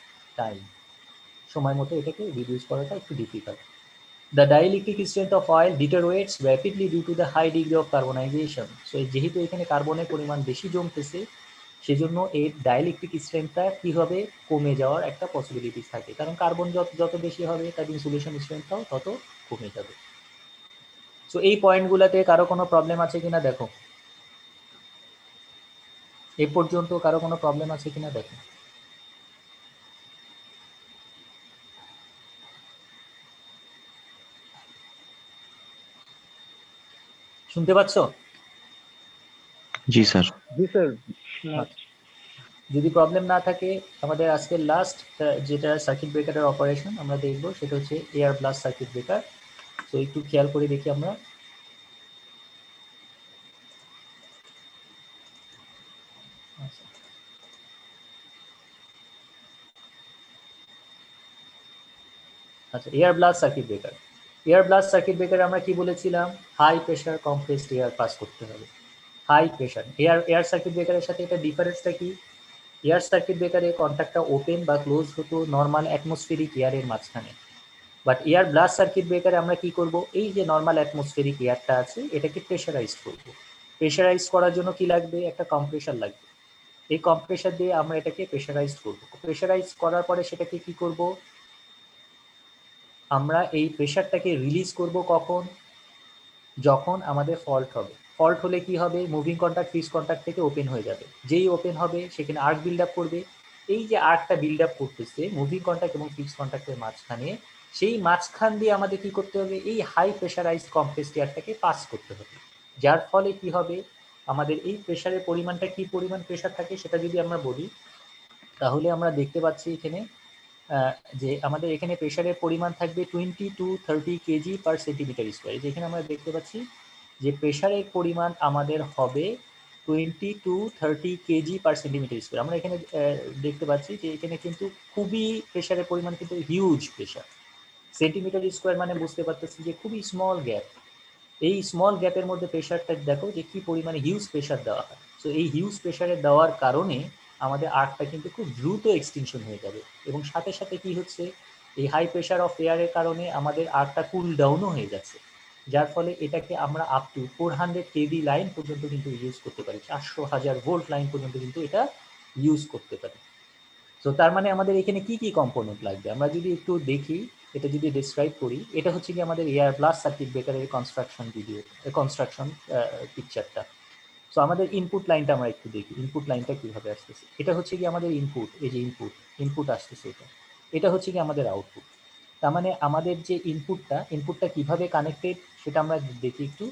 [SPEAKER 1] time. সময় মতো এটাকে রিডিউস করাটা একটু difficult. The dielectric strength of oil deteriorates rapidly due to the high degree of carbonization. So যেহেতু এখানে কার্বনের পরিমাণ বেশি জমতেছে, সেজন্য এর ডাইলেকট্রিক স্ট্রেংথটা কি হবে, কমে যাওয়ার একটা পসিবিলিটিস থাকে, কারণ কার্বন যত বেশি হবে তার ইনসুলেশন স্ট্রেংথটাও তত কমে যাবে। সো এই পয়েন্টগুলোতে কারো কোনো প্রবলেম আছে কিনা দেখো, এ পর্যন্ত কারো কোনো প্রবলেম আছে কিনা দেখো। শুনতে পাচ্ছ?
[SPEAKER 2] জি স্যার।
[SPEAKER 4] জি স্যার।
[SPEAKER 1] যদি প্রবলেম না থাকে, আমাদের আজকের লাস্ট যেটা সার্কিট ব্রেকারের অপারেশন আমরা দেখব, সেটা হচ্ছে এয়ার ব্লাস্ট সার্কিট ব্রেকার। তো একটু খেয়াল করে দেখি আমরা। আচ্ছা, air blast circuit breaker. Air blast circuit ব্রেকারে আমরা কি বলেছিলাম, high pressure compressed air pass করতে হবে। হাই প্রেশার এয়ার সার্কিট ব্রেকারের সাথে এটা ডিফারেন্সটা কি, এয়ার সার্কিট ব্রেকারে কন্ট্যাক্টটা ওপেন বা ক্লোজ হতো নর্মাল অ্যাটমসফেরিক এয়ারের মাঝখানে, বাট এয়ার ব্লাস্ট সার্কিট ব্রেকারে আমরা কি করব, এই যে নর্মাল অ্যাটমসফেরিক এয়ারটা আছে এটাকে প্রেশারাইজ করব। প্রেশারাইজ করার জন্য কি লাগবে, একটা কম্প্রেসার লাগবে। এই কম্প্রেসার দিয়ে আমরা এটাকে প্রেশারাইজ করব। প্রেশারাইজ করার পরে সেটাকে কি করব, আমরা এই প্রেশারটাকে রিলিজ করব কখন, যখন আমাদের ফল্ট হবে। ফল্ট হলে কি হবে, মুভিং কন্ট্যাক্ট ফিক্স কন্ট্যাক্ট থেকে ওপেন হয়ে যাবে, যেই ওপেন হবে সেখানে আর্ক বিল্ড আপ করবে। এই যে আর্কটা বিল্ড আপ করতেছে মুভিং কন্ট্যাক্ট এবং ফিক্স কন্ট্যাক্টের মাঝখানে, সেই মাঝখান দিয়ে আমাদের কি করতে হবে, এই হাই প্রেশারাইজড কম্প্রেসড এয়ারটাকে পাস করতে হবে। যার ফলে কি হবে, আমাদের এই প্রেশারের পরিমাণটা কি পরিমাণ প্রেশার থাকে সেটা যদি আমরা বলি, তাহলে আমরা দেখতে পাচ্ছি এখানে যে আমাদের এখানে প্রেশারের পরিমাণ থাকবে 20 to 30 KG per centimetre square. যেখানে আমরা দেখতে পাচ্ছি যে প্রেশারের পরিমাণ আমাদের হবে 20 to 30 KG per centimetre square. আমরা এখানে দেখতে পাচ্ছি যে এখানে কিন্তু খুবই প্রেশারের পরিমাণ কিন্তু হিউজ প্রেশার। সেন্টিমিটার স্কোয়ার মানে বুঝতে পারতেছি যে খুবই স্মল গ্যাপ। এই স্মল গ্যাপের মধ্যে প্রেশারটা দেখো যে কি পরিমাণে হিউজ প্রেশার দেওয়া হয়। সো এই হিউজ প্রেশারে দেওয়ার কারণে আমাদের আর্কটা কিন্তু খুব দ্রুত এক্সটিংশন হয়ে যাবে, এবং সাথে সাথে কি হচ্ছে, এই হাই প্রেশার অফ এয়ারের কারণে আমাদের আর্কটা কুল ডাউনও হয়ে যাচ্ছে, যার ফলে এটাকে আমরা আপ টু 400 কেভি লাইন পর্যন্ত কিন্তু ইউজ করতে পারি, 400,000 ভোল্ট লাইন পর্যন্ত কিন্তু এটা ইউজ করতে পারি। তো তার মানে আমাদের এখানে কি কি কম্পোনেন্ট লাগবে আমরা যদি একটু দেখি, এটা যদি ডিসক্রাইব করি, এটা হচ্ছে কি আমাদের এয়ার ব্লাস্ট সার্কিট ব্রেকারের কনস্ট্রাকশন কনস্ট্রাকশন পিকচারটা। সো আমাদের ইনপুট লাইনটা আমরা একটু দেখি, ইনপুট লাইনটা কিভাবে আসতেছে। এটা হচ্ছে কি আমাদের ইনপুট, এই যে ইনপুট আসতেছে, এটা হচ্ছে কি আমাদের আউটপুট। তার মানে আমাদের যে ইনপুটটা কিভাবে কানেক্টেড সেটা আমরা দেখি একটু।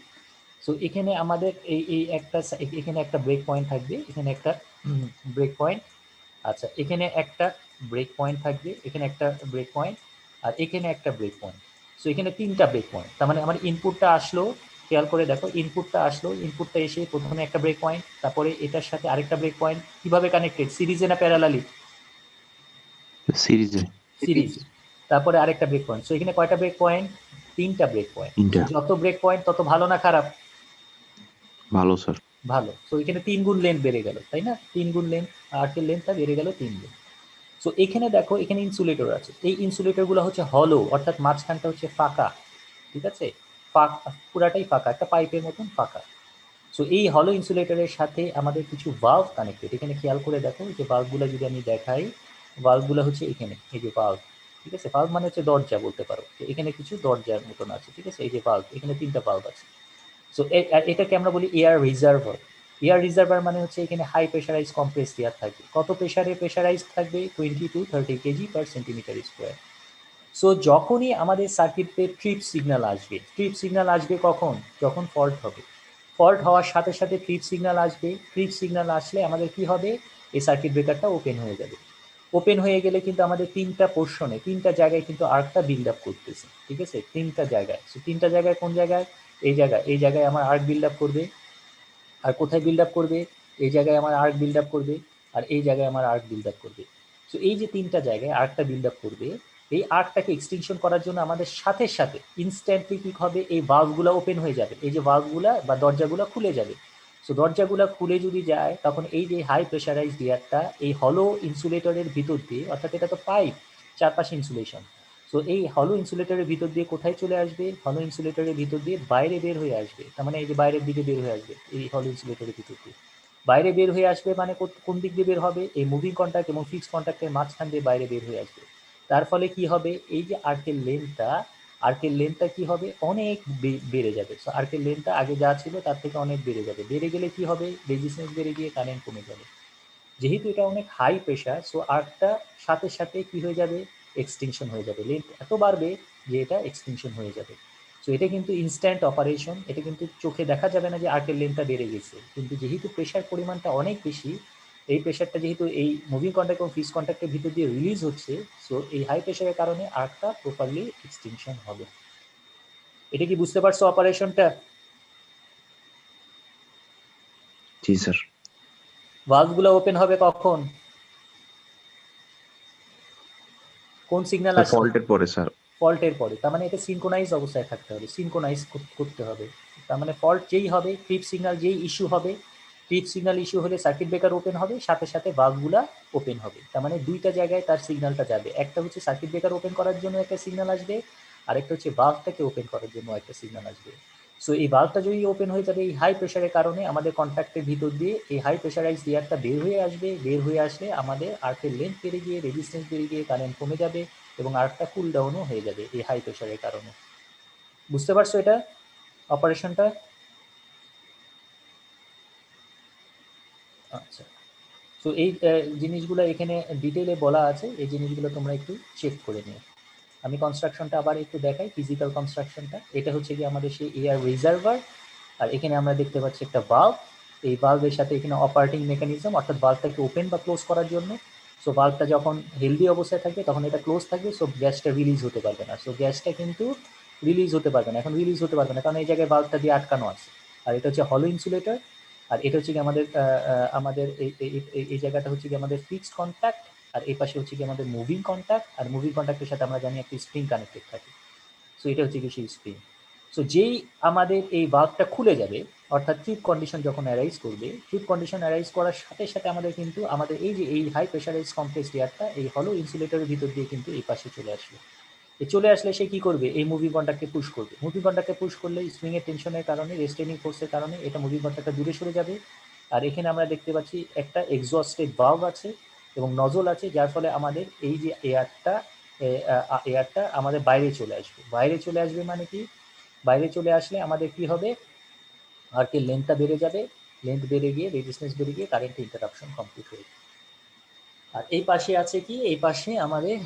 [SPEAKER 1] সো এখানে আমাদের এই একটা এখানে একটা ব্রেক পয়েন্ট থাকবে, এখানে একটা ব্রেক পয়েন্ট, আচ্ছা এখানে একটা ব্রেক পয়েন্ট থাকবে, এখানে একটা ব্রেক পয়েন্ট, আর এখানে একটা ব্রেক পয়েন্ট। সো এখানে তিনটা ব্রেক পয়েন্ট, তার মানে আমার ইনপুটটা আসলো, খেয়াল করে দেখো ইনপুটটা আসলো, ইনপুটটা এসে প্রথমে একটা ব্রেক পয়েন্ট, তারপরে এটার সাথে আরেকটা ব্রেক পয়েন্ট, কিভাবে কানেক্টেড, সিরিজে না প্যারালালি?
[SPEAKER 5] সিরিজে
[SPEAKER 1] সিরিজ। তারপরে আরেকটা ব্রেক পয়েন্ট। সো এখানে কয়টা ব্রেক পয়েন্ট? তিনটা ব্রেক পয়েন্ট।
[SPEAKER 5] তিনটা।
[SPEAKER 1] যত ব্রেক পয়েন্ট তত ভালো না খারাপ?
[SPEAKER 5] ভালো স্যার।
[SPEAKER 1] ভালো। সো এখানে 3 গুণ লেন্থ বেড়ে গেল, তাই না? 3 গুণ লেন্থ, আর্কের লেন্থটা বেড়ে গেল 3 গুণ। সো এখানে দেখো এখানে ইনসুলেটর আছে, এই ইনসুলেটরগুলো হচ্ছে হলো, অর্থাৎ মাঝখানটা হচ্ছে ফাঁকা, ঠিক আছে? পুরাটাই ফাঁকা, একটা পাইপের মতন ফাঁকা। সো এই হলো ইনসুলেটরের সাথে আমাদের কিছু ভালভ কানেক্টেড। এখানে খেয়াল করে দেখো যে ভালভগুলো যদি আমি দেখাই, ভালভগুলো হচ্ছে এখানে, এই যে ভালভ, ঠিক আছে? ভালভ মানে হচ্ছে দরজা বলতে পারো, তো এখানে কিছু দরজার মতন আছে, ঠিক আছে? এই যে ভালভ, এখানে 3টা ভালভ আছে। সো এটাকে আমরা বলি এয়ার রিজার্ভার। এয়ার রিজার্ভার মানে হচ্ছে এখানে হাই প্রেশারাইজ কম্প্রেসড এয়ার থাকবে। কত প্রেশারে প্রেশারাইজ থাকবে? 20 to 30 KG per centimetre square. So যখনই আমাদের সার্কিটে ট্রিপ সিগন্যাল আসবে, ট্রিপ সিগন্যাল আসবে কখন? যখন ফল্ট হবে। ফল্ট হওয়ার সাথে সাথে ট্রিপ সিগন্যাল আসবে, ট্রিপ সিগন্যাল আসলে আমাদের কি হবে? এই সার্কিট ব্রেকারটা ওপেন হয়ে যাবে। ওপেন হয়ে গেলে কিন্তু আমাদের তিনটা পোর্শনে, তিনটা জায়গায় কিন্তু আর্কটা বিল্ড আপ করতেছে, ঠিক আছে? তিনটা জায়গায়। সো তিনটা জায়গায় কোন জায়গায়? এই জায়গায় আমার আর্ক বিল্ড আপ করবে। আর কোথায় বিল্ড আপ করবে? এই জায়গায় আমার আর্ক বিল্ড আপ করবে, আর এই জায়গায় আমার আর্ক বিল্ড আপ করবে। সো এই যে তিনটা জায়গায় আর্কটা বিল্ড আপ করবে, এই আর্কটাকে এক্সটেনশন করার জন্য আমাদের সাথে সাথে ইনস্ট্যান্টলি কি হবে? এই ভালভগুলো ওপেন হয়ে যাবে, এই যে ভালভগুলা বা দরজাগুলো খুলে যাবে। সো দরজাগুলো খুলে যদি যায়, তখন এই যে হাই প্রেশারাইজড এয়ারটা এই হলো ইনসুলেটরের ভিতর দিয়ে, অর্থাৎ এটা তো পাইপ, চারপাশে ইনসুলেশন। সো এই হলো ইনসুলেটরের ভিতর দিয়ে কোথায় চলে আসবে? হলো ইনসুলেটরের ভিতর দিয়ে বাইরে বের হয়ে আসবে, তার মানে এই যে বাইরের দিকে বের হয়ে আসবে এই হলো ইনসুলেটরের ভিতর দিয়ে। বাইরে বের হয়ে আসবে মানে কোন দিক দিয়ে বের হবে? এই মুভিং কন্ট্যাক্ট এবং ফিক্সড কন্ট্যাক্টের মাঝখান দিয়ে বাইরে বের হয়ে আসবে। তার ফলে কি হবে? এই যে আর্কের লেন্থটা কি হবে? অনেক বেড়ে যাবে। সো আর্কের লেন্থটা আগে যা ছিল তার থেকে অনেক বেড়ে যাবে। বেড়ে গেলে কি হবে? রেজিস্ট্যান্স বেড়ে গিয়ে কারেন্ট কমে যাবে। যেহেতু এটা অনেক হাই প্রেশার, সো আর্কটা সাথে সাথে কি হয়ে যাবে? এক্সটিংশন হয়ে যাবে, লেন্থ এত বাড়বে যে এটা এক্সটিংশন হয়ে যাবে। সো এটা কিন্তু ইনস্ট্যান্ট অপারেশন, এটা কিন্তু চোখে দেখা যাবে না যে আর্কের লেন্থটা বেড়ে গেছে, কিন্তু যেহেতু প্রেশার পরিমাণটা অনেক বেশি, এই প্রেশারটা যেহেতু এই মুভিং কন্ট্যাক্ট এবং ফিক্সড কন্ট্যাক্টের ভিতর দিয়ে রিলিজ হচ্ছে, সো এই হাই প্রেশারের কারণে আর্কটা প্রপারলি এক্সটিংশন হবে। এটা কি বুঝতে পারছো অপারেশনটা?
[SPEAKER 5] জি স্যার।
[SPEAKER 1] ভালভগুলো ওপেন হবে কখন? কোন সিগন্যাল আসছে?
[SPEAKER 5] ফল্টের পরে স্যার।
[SPEAKER 1] ফল্টের পরে, তার মানে এটা সিনক্রোনাইজ অবস্থায় থাকতে হবে, সিনক্রোনাইজ করতে হবে। তার মানে ফল্ট যেই হবে, ট্রিপ সিগন্যাল যেই ইস্যু হবে, ট্রিপ সিগন্যাল ইস্যু হলে সার্কিট ব্রেকার ওপেন হবে, সাথে সাথে ভালভগুলা ওপেন হবে। তার মানে দুইটা জায়গায় তার সিগন্যালটা যাবে, একটা হচ্ছে সার্কিট ব্রেকার ওপেন করার জন্য একটা সিগন্যাল আসবে, আরেকটা হচ্ছে ভালভটাকে ওপেন করার জন্য একটা সিগন্যাল আসবে। সো এই ভালভটা যদি ওপেন হয়ে যাবে এই হাই প্রেশারের কারণে, আমাদের কন্ট্যাক্টের ভিতর দিয়ে এই হাই প্রেশারাইজ এয়ারটা বের হয়ে আসবে, বের হয়ে আসলে আমাদের আর্কের লেন্থ বেড়ে গিয়ে, রেজিস্ট্যান্স বেড়ে গিয়ে কারেন্ট কমে যাবে এবং আর্কটা কুল ডাউনও হয়ে যাবে এই হাই প্রেশারের কারণে। বুঝতে পারছো এটা অপারেশনটা? আচ্ছা, সো এই জিনিসগুলো এখানে ডিটেইলে বলা আছে, এই জিনিসগুলো তোমরা একটু চেক করে নিও। আমি কনস্ট্রাকশনটা আবার একটু দেখাই, ফিজিক্যাল কনস্ট্রাকশনটা। এটা হচ্ছে কি আমাদের সেই এয়ার রিজার্ভার, আর এখানে আমরা দেখতে পাচ্ছি একটা বাল্ব। এই বাল্বের সাথে এখানে অপারেটিং মেকানিজম, অর্থাৎ বাল্বটাকে ওপেন বা ক্লোজ করার জন্য। সো বাল্বটা যখন হেলদি অবস্থায় থাকবে তখন এটা ক্লোজ থাকবে, সো গ্যাসটা রিলিজ হতে পারবে না। সো গ্যাসটা কিন্তু রিলিজ হতে পারবে না, এখন রিলিজ হতে পারবে না কারণ এই জায়গায় বাল্বটা দিয়ে আটকানো আছে। আর এটা হচ্ছে হলো ইনসুলেটর, আর এটা হচ্ছে কি আমাদের এই জায়গাটা হচ্ছে কি আমাদের ফিক্সড কন্ট্যাক্ট, আর এই পাশে হচ্ছে কি আমাদের মুভিং কন্ট্যাক্ট, আর মুভিং কন্ট্যাক্টের সাথে আমরা জানি একটা স্প্রিং কানেক্টেড থাকে। সো এটা হচ্ছে কি সেই স্প্রিং। সো যেই আমাদের এই ভালভটা খুলে যাবে, অর্থাৎ ট্রিপ কন্ডিশন যখন অ্যারাইজ করবে, ট্রিপ কন্ডিশন অ্যারাইজ করার সাথে সাথে আমাদের কিন্তু আমাদের এই যে এই হাই প্রেশারাইজ কমপ্লেক্স এয়ারটা এই হলো ইনসুলেটরের ভিতর দিয়ে কিন্তু এই পাশে চলে আসবে। এই চলে আসলে সে কি করবে? এই মুভিং কন্ট্যাক্টকে পুশ করবে। মুভিং কন্ট্যাক্টকে পুশ করলে স্প্রিং এর টেনশনের কারণে, রেস্টেনিং ফোর্সের কারণে এটা মুভিং কন্ট্যাক্টটা দূরে সরে যাবে। আর এখানে আমরা দেখতে পাচ্ছি একটা এক্সস্টেড ভালভ আছে এবং নজল আছে, যার ফলে আমাদের এই যে এয়ারটা আমাদের বাইরে চলে আসবে। বাইরে চলে আসবে মানে কি? বাইরে চলে আসলে আমাদের কি হবে? আর্কের লেন্থটা বেড়ে যাবে, লেন্থ বেড়ে গিয়ে রেজিস্ট্যান্স বেড়ে গিয়ে কারেন্ট ইন্টারাপশন কমপ্লিট হয়ে যাবে। আর এই পাশে আছে কি, এই পাশে আমাদের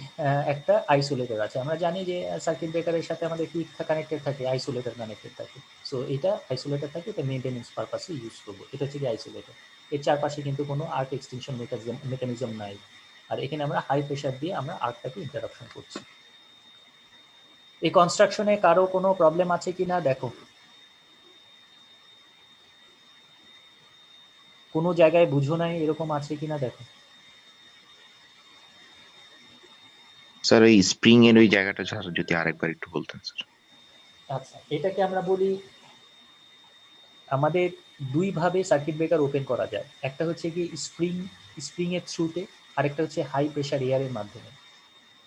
[SPEAKER 1] একটা আইসোলেটর আছে। আমরা জানি যে সার্কিট ব্রেকারের সাথে আমাদের কি কানেক্টেড থাকে, আইসোলেটর কানেক্টেড থাকে। সো এটা আইসোলেটর থাকে, এটা মেনটেনেন্স পারপাসে ইউজ করবো। এটা হচ্ছে কি আইসোলেটর। এর চারপাশে কিন্তু কোনো আর্ক এক্সটেনশন মেকানিজম নাই। আর এখানে আমরা হাই প্রেশার দিয়ে আমরা আর্কটাকে ইন্টারাপশন করছি। এই কনস্ট্রাকশনে কারো কোনো প্রবলেম আছে কিনা দেখো, কোনো জায়গায় বুঝো নাই এরকম আছে কিনা দেখো।
[SPEAKER 2] স্যার ওই স্প্রিং এর ওই জায়গাটা স্যার যদি আরেকবার একটু বলতেন স্যার।
[SPEAKER 1] আচ্ছা, এটাকে আমরা বলি, আমাদের দুইভাবে সার্কিট ব্রেকার ওপেন করা যায়। একটা হচ্ছে কি স্প্রিং এর থ্রুতে, আরেকটা হচ্ছে হাই প্রেশার এয়ারের মাধ্যমে।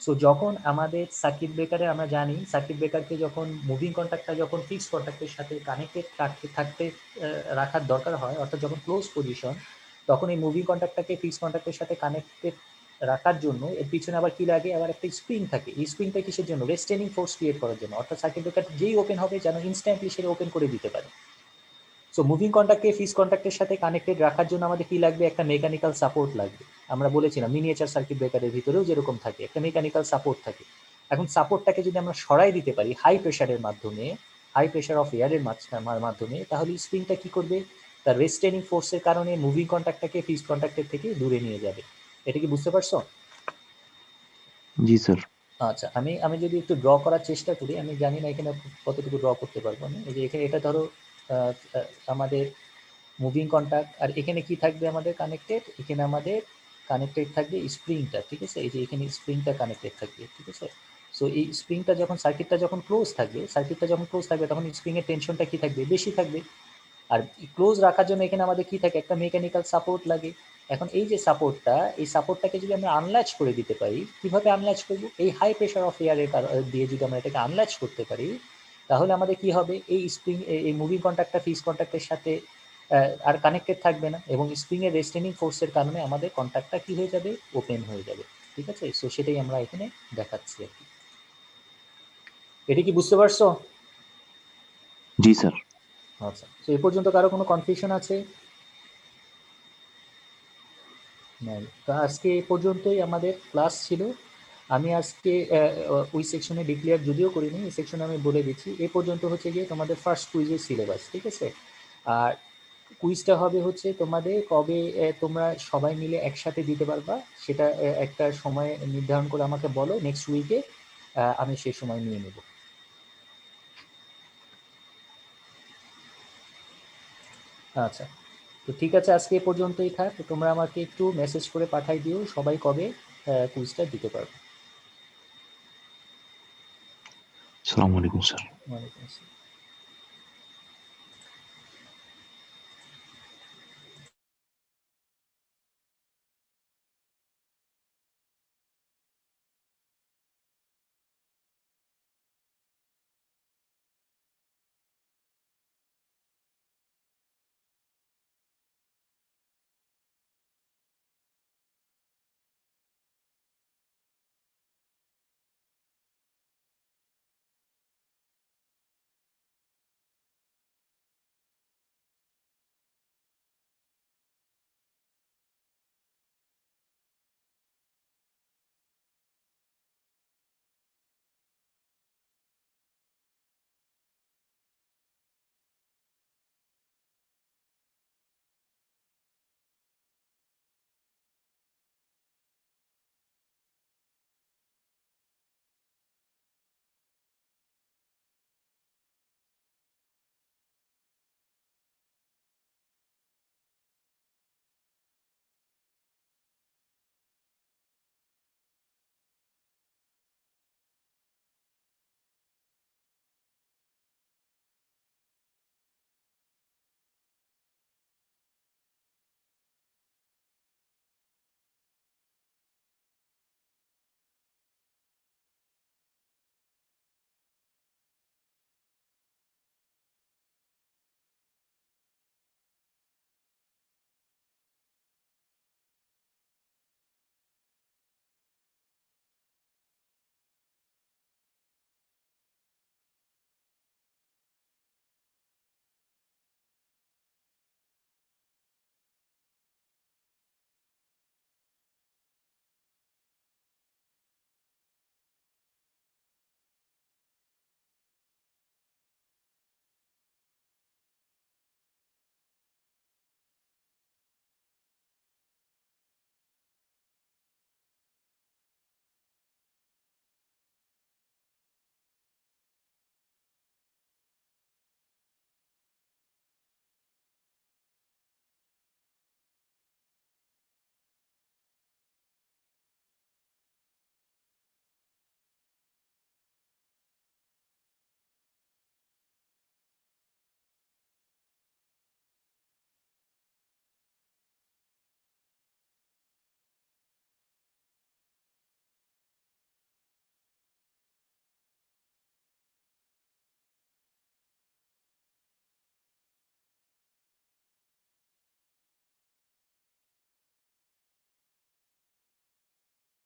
[SPEAKER 1] সো যখন আমাদের সার্কিট ব্রেকারে আমরা জানি সার্কিট ব্রেকারকে যখন মুভিং কন্ট্যাক্টটা যখন ফিক্সড কন্ট্যাক্টের সাথে কানেক্টেড থাকতে রাখার দরকার হয়, অর্থাৎ যখন ক্লোজ পজিশন, তখন এই মুভিং কন্ট্যাক্টটাকে ফিক্সড কন্ট্যাক্টের সাথে কানেক্টেড রাখার জন্য এর পিছনে আবার কি লাগে, আবার একটা স্প্রিং থাকে। এই স্প্রিংটা কিসের জন্য? রেস্টেনিং ফোর্স ক্রিয়েট করার জন্য, অর্থাৎ সার্কিট ব্রেকার যেই ওপেন হবে যেন ইনস্ট্যান্টলি সেটা ওপেন করে দিতে পারে। সো মুভিং কন্ট্যাক্টকে ফিক্সড কন্ট্যাক্টের সাথে কানেক্টেড রাখার জন্য আমাদের কি লাগবে? একটা মেকানিক্যাল সাপোর্ট লাগবে। আমরা বলেছিলাম মিনিয়েচার সার্কিট ব্রেকারের ভিতরেও যেরকম থাকে একটা মেকানিক্যাল সাপোর্ট থাকে। এখন সাপোর্টটাকে যদি আমরা সরাই দিতে পারি হাই প্রেশারের মাধ্যমে, হাই প্রেশার অফ এয়ারের মাধ্যমে, তাহলে স্প্রিংটা কি করবে? তার রেস্টেনিং ফোর্সের কারণে মুভিং কন্ট্যাক্টটাকে ফিক্সড কন্ট্যাক্টের থেকে দূরে নিয়ে যাবে। এটা কি বুঝতে পারছো?
[SPEAKER 5] জি স্যার।
[SPEAKER 1] আচ্ছা, আমি আমি যদি একটু ড্র করার চেষ্টা করি, আমি জানি না এখানে কতটুকু ড্র করতে পারবো আমি। এই যে এখানে এটা ধরো আমাদের মুভিং কন্ট্যাক্ট, আর এখানে কি থাকবে আমাদের কানেক্টেড? এখানে আমাদের কানেক্টেড থাকবে স্প্রিংটা, ঠিক আছে? এই যে এখানে স্প্রিংটা কানেক্টেড থাকবে, ঠিক আছে? সো এই স্প্রিংটা যখন সার্কিটটা যখন ক্লোজ থাকবে তখন স্প্রিংয়ের টেনশনটা কি থাকবে? বেশি থাকবে। আর ক্লোজ রাখার জন্য এখানে আমাদের কি থাকে? একটা মেকানিক্যাল সাপোর্ট লাগে। এখন এই যে সাপোর্টটা, এই সাপোর্টটাকে যদি আমরা আনল্যাচ করে দিতে পারি, কিভাবে আনল্যাচ করব? এই হাই প্রেশার অফ এয়ারের দিয়ে যদি আমরা এটাকে আনল্যাচ করতে পারি, তাহলে আমাদের কি হবে? এই স্প্রিং, এই মুভিং কন্ট্যাক্টটা ফিক্সড কন্ট্যাক্টের সাথে আর কানেক্টেড থাকবে না, এবং স্প্রিং এর রেস্টেনিং ফোর্সের কারণে আমাদের কন্ট্যাক্টটা কি হয়ে যাবে? ওপেন হয়ে যাবে, ঠিক আছে? সো সেটাই আমরা এখানে দেখাচ্ছি আর কি। এটা কি বুঝতে পারছো?
[SPEAKER 5] জি স্যার।
[SPEAKER 1] আচ্ছা, তো এ পর্যন্ত কারো কোনো কনফিউশন আছে? নাই। তো আজকে এই পর্যন্তই আমাদের ক্লাস ছিল। আমি আজকে ওই সেকশনে ডিক্লেয়ার যদিও করিনি, এই সেকশনে আমি বলে দিচ্ছি এ পর্যন্ত হচ্ছে গিয়ে তোমাদের ফার্স্ট কুইজের সিলেবাস, ঠিক আছে? আর কুইজটা হবে হচ্ছে তোমাদের কবে তোমরা সবাই মিলে একসাথে দিতে পারবা, সেটা একটা সময় নির্ধারণ করে আমাকে বলো। নেক্সট উইকে আমি সেই সময় নিয়ে নেব। আচ্ছা, তো ঠিক আছে, আজকে এ পর্যন্তই থাক। তোমরা আমাকে একটু মেসেজ করে পাঠাই দিও সবাই কবে কুইজটা দিতে পারবে।
[SPEAKER 5] আসসালামু আলাইকুম স্যার।
[SPEAKER 1] ওয়ালাইকুম আসসালাম।